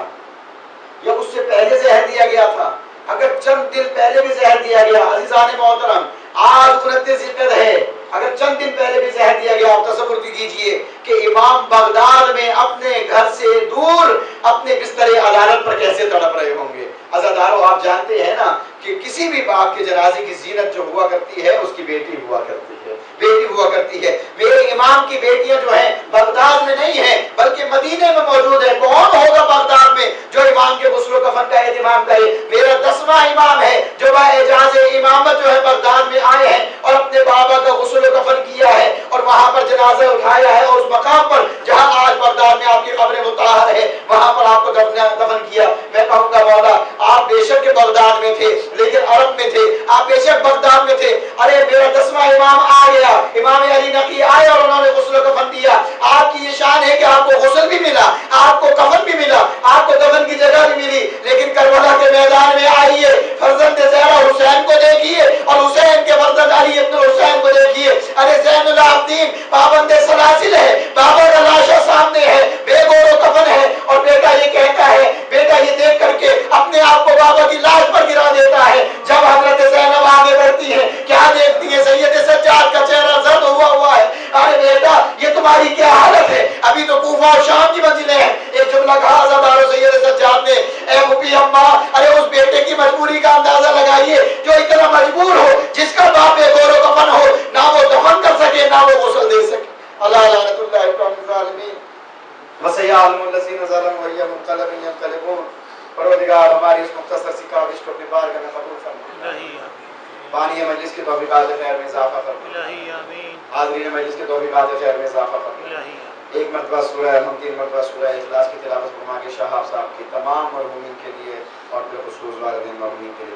یا اس سے پہلے زہر دیا گیا تھا؟ اگر چند دن پہلے بھی زہر دیا گیا، عزیزان محترم آج 29 ذوالقعدہ ہے، اگر چند دن پہلے بھی زہر دیا گیا، آپ تصور کیجئے کہ امام بغداد میں اپنے گھر سے دور اپنے بستر عدالت پر کیسے تڑپ رہے ہوں گے. عزادارو، آپ جانتے ہیں نا کہ کسی بھی باپ کے جنازے کی زینت جو ہوا کرتی ہے اس کی بیٹی ہوا کرتی ہے، بیٹی ہوا کرتی ہے. میرے امام کی بیٹیاں جو ہیں بغداد میں نہیں ہیں بلکہ مدینے میں موجود ہیں. کون ہوگا بغداد میں جو امام کے غسل و کفن کا اہتمام کرے؟ میرا 10واں امام ہے جو باعجاز امامت جو ہے بغداد میں آئے ہیں اور اپنے بابا کا غسل و کفن کیا ہے اور وہاں پر جنازہ اٹھایا ہے اور اس مقام پر جہاں آج بغداد میں آپ کی قبر مطہر ہے وہاں پر آپ کو دفن کیا. میں کہوں گا مولا آپ بے شک بغداد میں تھے لیکن عرب میں تھے، آپ بے شک بغداد میں تھے. ارے میرا 10واں امام آ گیا، امام علی نقی آئے اور انہوں نے غسل و کفن دیا. آپ کی یہ شان ہے کہ آپ کو غسل بھی ملا، آپ کو کفن بھی ملا، آپ کو دفن کی جگہ بھی ملی. لیکن کربلا کے میدان میں آئیے، فرزند زہرا حسین کو دیکھیے اور حسین کے فرزند علی ابن حسین کو دیکھیے. ارے زین العابدین پابند سلاسل ہے، بابا کا لاشا سامنے ہے، بے گور و کفن ہے، اور بیٹا یہ کہتا ہے، بیٹا یہ دیکھ کر کے اپنے آپ کو بابا کی لاش پر گرا دیتا ہے. جب حضرت زینب آگے بڑھتی ہے، کیا دیکھتی ہے؟ سید سجاد کا چہرہ زرد ہوا ہے. ارے بیٹا یہ تمہاری کیا حالت ہے؟ ابھی تو کوفہ اور شام کی منزلیں ہیں. ایک جملہ کہا آزادارو سید سجاد نے، اے مفی اماں، ارے اس بیٹے کی مجبوری کا اندازہ لگائیے جو اتنا مجبور ہو، جس کا باپ بے گور و کفن ہو، نہ وہ دفن کر سکے نہ وہ غسل دے سکے. اللہ لعنت اللہ علی الظالمین وسيعلم الذين ظلموا أي منقلب ينقلبون. پروردگار ہماری اس مختصر سی کاوش کو اپنی بارگاہ میں قبول فرما. بانی مجلس کی توفیقات خیر میں اضافہ فرما. حاضرین مجلس کی توفیقات خیر میں اضافہ فرما. ایک مرتبہ سورہ الحمد، 3 مرتبہ سورہ اخلاص کی تلاوت فرما کے شہاب صاحب کی تمام مرحومین کے لیے اور بالخصوص والدین مرحومین کے لیے